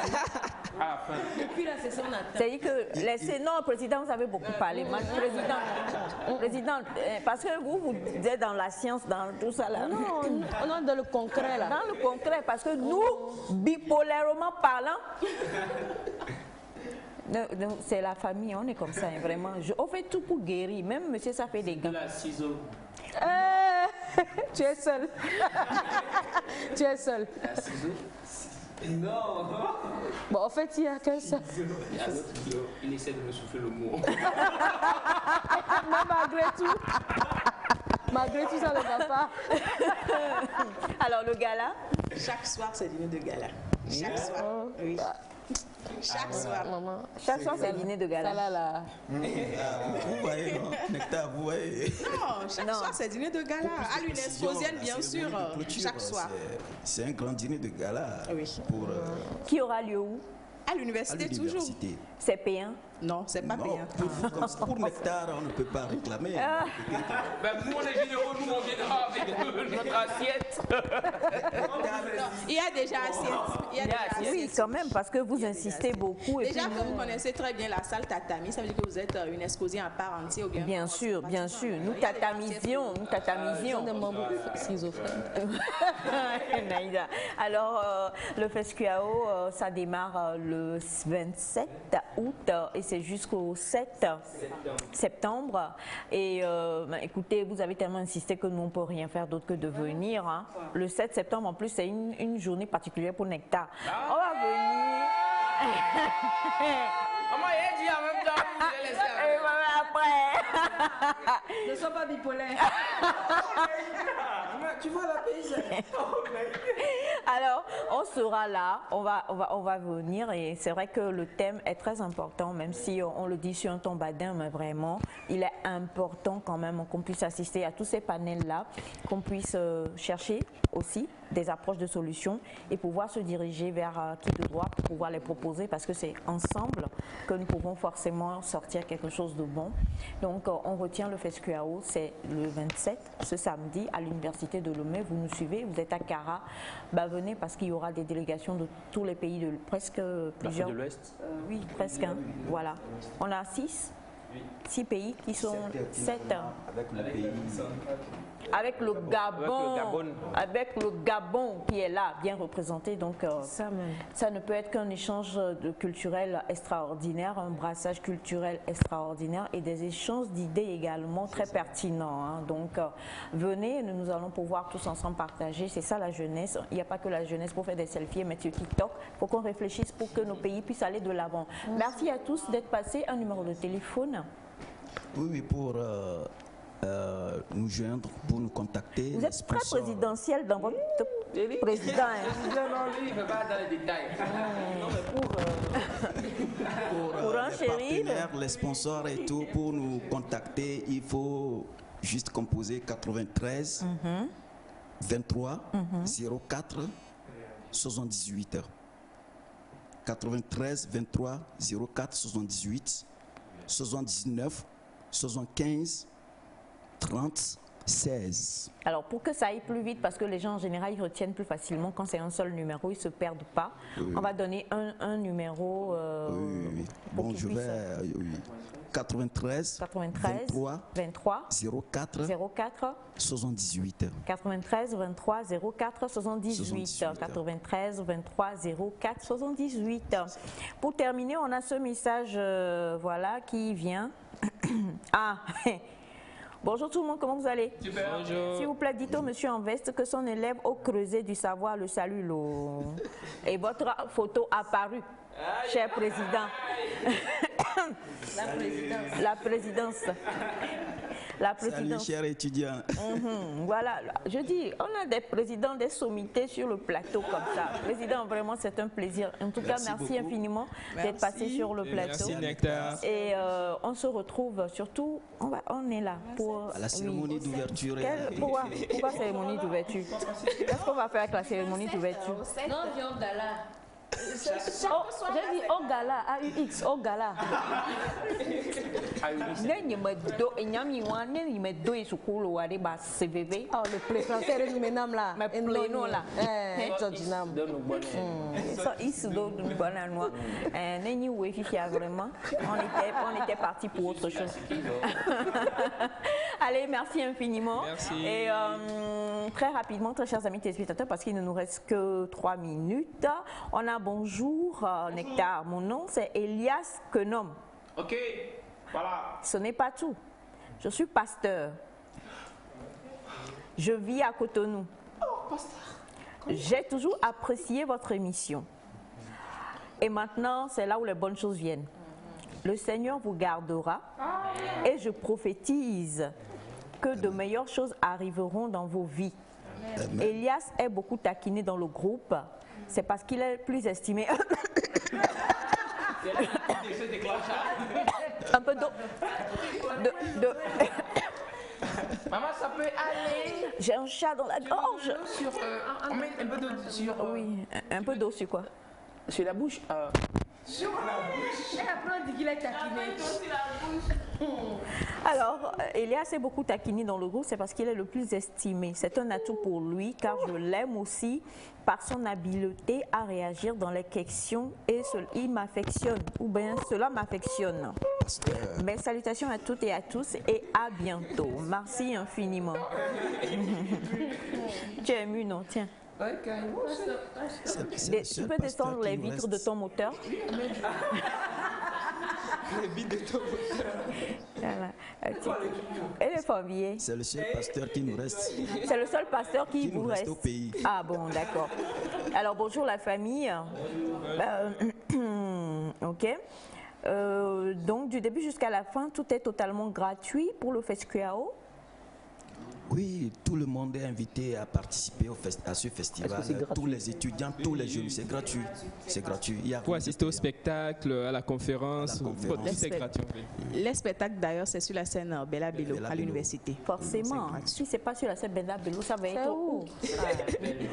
Depuis la session, on attend. C'est-à-dire que non, président, vous avez beaucoup parlé. Président, parce que vous êtes dans la science, dans tout ça là. Non, on est dans le concret là. Dans le concret, parce que nous, bipolairement parlant, c'est la famille, on est comme ça, hein, vraiment. On fait tout pour guérir. Même monsieur, ça fait des gants. La ciseau. Tu es seul. Tu es seul. La ciseau. Non. Bon, en fait, il n'y a qu'un seul. Il essaie de me souffler le mot. Mais malgré tout, ça ne va pas. Alors, le gala? Chaque soir, c'est dîner de gala. Chaque soir, oui. Chaque soir. Chaque soir, c'est dîner de gala. Ça là. Vous voyez, non? Nectar, vous voyez? Non, chaque soir, c'est dîner de gala. À l'UNESCOsienne, bien sûr, chaque soir. C'est un grand dîner de gala. Oui. Pour, qui aura lieu où? À l'université, toujours. C'est payant? Non, c'est pas payant. Pour Nectar, on ne peut pas réclamer. Nous, on est généreux, nous, on viendra avec notre assiette. Il y a déjà assiette. Oui, quand même, parce que vous insistez beaucoup. Et déjà que vous connaissez très bien la salle tatami, ça veut dire que vous êtes une exposée en part entière. Bien sûr, bien sûr. Nous tatamisions. Nous tatamisions. Alors, le FESCUAO, ça démarre le 27 août et c'est jusqu'au 7 septembre. Et écoutez, vous avez tellement insisté que nous, on ne peut rien faire d'autre que de venir. Hein. Le 7 septembre, en plus, c'est une journée particulière pour Nectar. On va venir. Maman, il a dit en même temps, vous allez laisser après. Ne sois pas bipolaire. Tu vois la paysanne. Alors, on sera là, on va venir et c'est vrai que le thème est très important, même si on le dit sur un ton badin, mais vraiment, il est important quand même qu'on puisse assister à tous ces panels-là, qu'on puisse chercher aussi des approches de solutions et pouvoir se diriger vers qui de droit pour pouvoir les proposer parce que c'est ensemble que nous pouvons forcément sortir quelque chose de bon. Donc, on retient le FESCUAO, c'est le 27, ce samedi, à l'université de Lomé. Vous nous suivez, vous êtes à Cara. Bah, venez parce qu'il y aura des délégations de tous les pays, de presque plusieurs. de l'Ouest. Oui, presque. Hein. Voilà. On a 6 pays qui sont 7. Avec le pays. Avec le Gabon qui est là, bien représenté. Donc, ça ne peut être qu'un échange culturel extraordinaire, un brassage culturel extraordinaire et des échanges d'idées également très pertinents. Hein. Donc, venez, nous allons pouvoir tous ensemble partager. C'est ça la jeunesse. Il n'y a pas que la jeunesse pour faire des selfies et mettre sur TikTok. Il faut qu'on réfléchisse pour que nos pays puissent aller de l'avant. Merci à tous d'être passés. Un numéro de téléphone. Oui, pour nous joindre, pour nous contacter. Vous êtes très présidentiel dans votre président. Non, lui, il ne veut pas dans les détails. Non, mais pour les partenaires, les sponsors et tout, pour nous contacter, il faut juste composer 93 23 04 78. 93 23 04 78 79 75 30 16. Alors pour que ça aille plus vite, parce que les gens en général ils retiennent plus facilement quand c'est un seul numéro, ils ne se perdent pas. Oui. On va donner un numéro. Oui. Bon, je vais. 93 23 04 78. 93 23 04 78. 93 23 04 78. Pour terminer, on a ce message voilà, qui vient. Ah bonjour tout le monde, comment vous allez? Super. Bonjour. S'il vous plaît, dites au monsieur en veste que son élève au creuset du savoir le salue. Et votre photo apparue, cher président. La présidence. Salut, cher étudiant. Voilà, je dis, on a des présidents, des sommités sur le plateau comme ça. Président, vraiment, c'est un plaisir. En tout cas, merci infiniment d'être passé sur le plateau. Merci, Nectar. Et on se retrouve surtout, on est là pour... À la cérémonie d'ouverture. Pourquoi cérémonie d'ouverture? Qu'est-ce qu'on va faire avec la cérémonie d'ouverture? Non, viens au gala. J'ai dit au gala, AUX, au gala. Oh, le play français, nous menons là. Mais pléno là. Vraiment, on était parti pour autre chose. Allez, merci infiniment. Merci. Et très rapidement, très chers amis téléspectateurs, parce qu'il ne nous reste que 3 minutes, on a bonjour Nectar. Mon nom c'est Elias Kenom. Ok, voilà. Ce n'est pas tout. Je suis pasteur. Je vis à Cotonou. J'ai toujours apprécié votre émission. Et maintenant, c'est là où les bonnes choses viennent. Le Seigneur vous gardera et je prophétise que de meilleures choses arriveront dans vos vies. Amen. Elias est beaucoup taquiné dans le groupe. C'est parce qu'il est plus estimé. Un peu d'eau. Maman, ça peut aller. J'ai un chat dans la gorge. On met un peu d'eau sur. Oui, un peu d'eau sur quoi? Sur la bouche. Alors, Elias est beaucoup taquiné dans le groupe, c'est parce qu'il est le plus estimé. C'est un atout pour lui, car je l'aime aussi par son habileté à réagir dans les questions et il m'affectionne, ou bien cela m'affectionne. Mes salutations à toutes et à tous et à bientôt. Merci infiniment. Tu es ému, non? Tiens. Tu peux descendre les vitres de ton moteur? Les vitres de ton moteur. Voilà. Et les familles? C'est le seul pasteur qui nous reste. C'est le seul pasteur qui vous reste au pays. Ah bon, d'accord. Alors bonjour la famille. Ok. Donc du début jusqu'à la fin, tout est totalement gratuit pour le FESCUAO? Oui, tout le monde est invité à participer à ce festival. Tous les étudiants, tous les jeunes, c'est gratuit. C'est gratuit. Pour assister au spectacle, à la conférence, c'est gratuit. Les spectacles d'ailleurs, c'est sur la scène Bella Bello à l'université. Forcément. Si c'est pas sur la scène Bella Bello, ça va être où?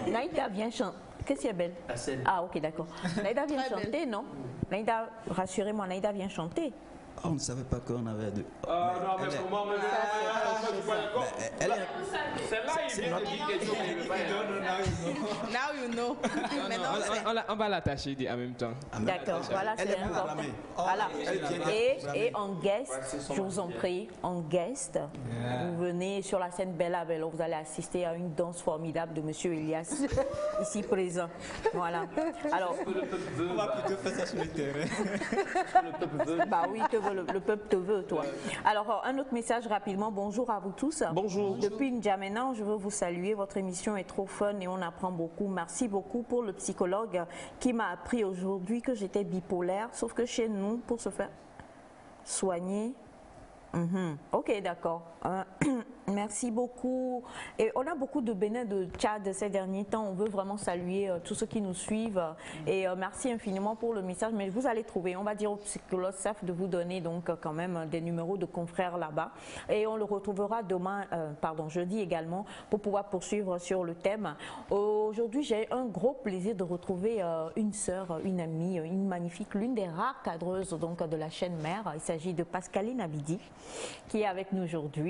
Naïda vient chanter. Qu'est-ce qui est belle? La scène. Ah ok, d'accord. Naïda vient chanter, non? Naïda, rassurez-moi, Naïda vient chanter. Oh, on ne savait pas qu'on avait deux. Non, mais comment celle-là, il vient de dire quelque chose. Now you know. On va l'attacher en même temps. D'accord, voilà, c'est important. Voilà. Et en guest, je vous en prie, en guest, vous venez sur la scène Bella Bello, vous allez assister à une danse formidable de Monsieur Elias, ici présent. Voilà. Alors, on va plutôt faire ça sur le terrain. Bah oui, le peuple te veut, toi. Alors, un autre message rapidement. Bonjour à vous tous. Bonjour. Depuis N'Djamena, je veux vous saluer. Votre émission est trop fun et on apprend beaucoup. Merci beaucoup pour le psychologue qui m'a appris aujourd'hui que j'étais bipolaire. Sauf que chez nous, pour se faire soigner... Ok, d'accord. Merci beaucoup. Et on a beaucoup de Bénin, de Tchad ces derniers temps. On veut vraiment saluer tous ceux qui nous suivent. Et merci infiniment pour le message. Mais vous allez trouver, on va dire au psychologue SAF de vous donner donc quand même des numéros de confrères là-bas. Et on le retrouvera demain, jeudi également, pour pouvoir poursuivre sur le thème. Aujourd'hui, j'ai un gros plaisir de retrouver une sœur, une amie, une magnifique, l'une des rares cadreuses donc, de la chaîne mère. Il s'agit de Pascaline Abidi, qui est avec nous aujourd'hui.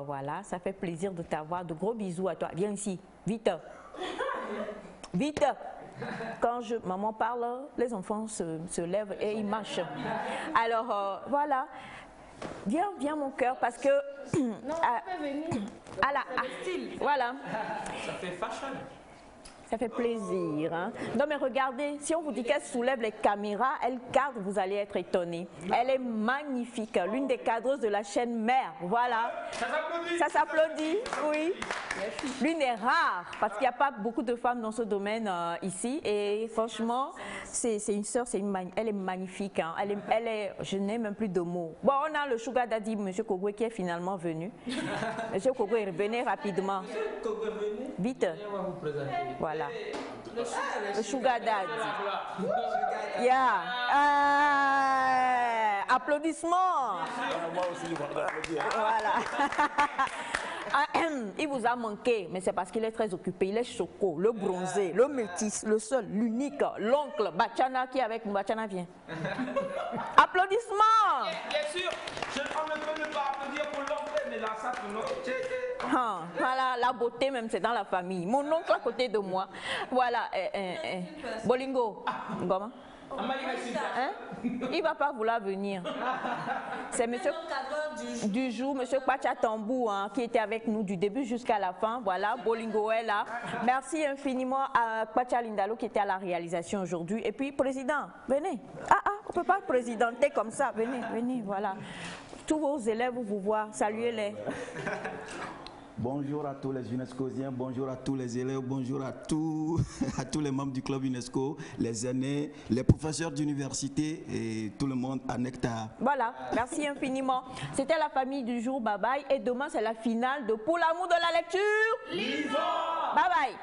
Voilà, ça fait plaisir de t'avoir. De gros bisous à toi. Viens ici, vite. Vite. Quand maman parle, les enfants se lèvent et ils marchent. Alors, voilà. Viens mon cœur, parce que... Non, on peut venir. Voilà. Ça fait fashion. Ça fait plaisir. Hein? Non mais regardez, si on vous dit qu'elle soulève les caméras, elle cadre, vous allez être étonnés. Elle est magnifique, l'une des cadreuses de la chaîne mère. Voilà. Ça s'applaudit, oui. L'une des rares, parce qu'il n'y a pas beaucoup de femmes dans ce domaine ici. Et franchement, c'est une sœur, elle est magnifique. Hein? Je n'ai même plus de mots. Bon, on a le Sugar Daddy, M. Kogwe, qui est finalement venu. M. Kogwe, revenez rapidement. Vite. Voilà. Le Sugar Daddy. Yeah. Applaudissements. Moi aussi, je vais applaudir. Voilà. Il vous a manqué, mais c'est parce qu'il est très occupé. Il est choco, le bronzé, le métis, le seul, l'unique, l'oncle, Bachana qui est avec nous. Bachana, viens. Applaudissements. Bien sûr, je ne peux ne pas applaudir pour l'oncle, mais là, ça, pour l'oncle. Voilà, la beauté même, c'est dans la famille. Mon oncle à côté de moi. Voilà. Bolingo. Comment? Hein? Il ne va pas vouloir venir. C'est monsieur du jour, monsieur Kwacha Tambou, hein, qui était avec nous du début jusqu'à la fin. Voilà, Bolingo est là. Merci infiniment à Kwacha Lindalo qui était à la réalisation aujourd'hui. Et puis, président, venez. On ne peut pas présidenter comme ça. Venez, voilà. Tous vos élèves vous voient. Saluez-les. Bonjour à tous les UNESCOsiens, bonjour à tous les élèves, bonjour à tous les membres du club UNESCO, les aînés, les professeurs d'université et tout le monde à Nectar. Voilà, merci infiniment. C'était la famille du jour, bye bye. Et demain, c'est la finale de Pour l'amour de la lecture. Lisons. Bye bye.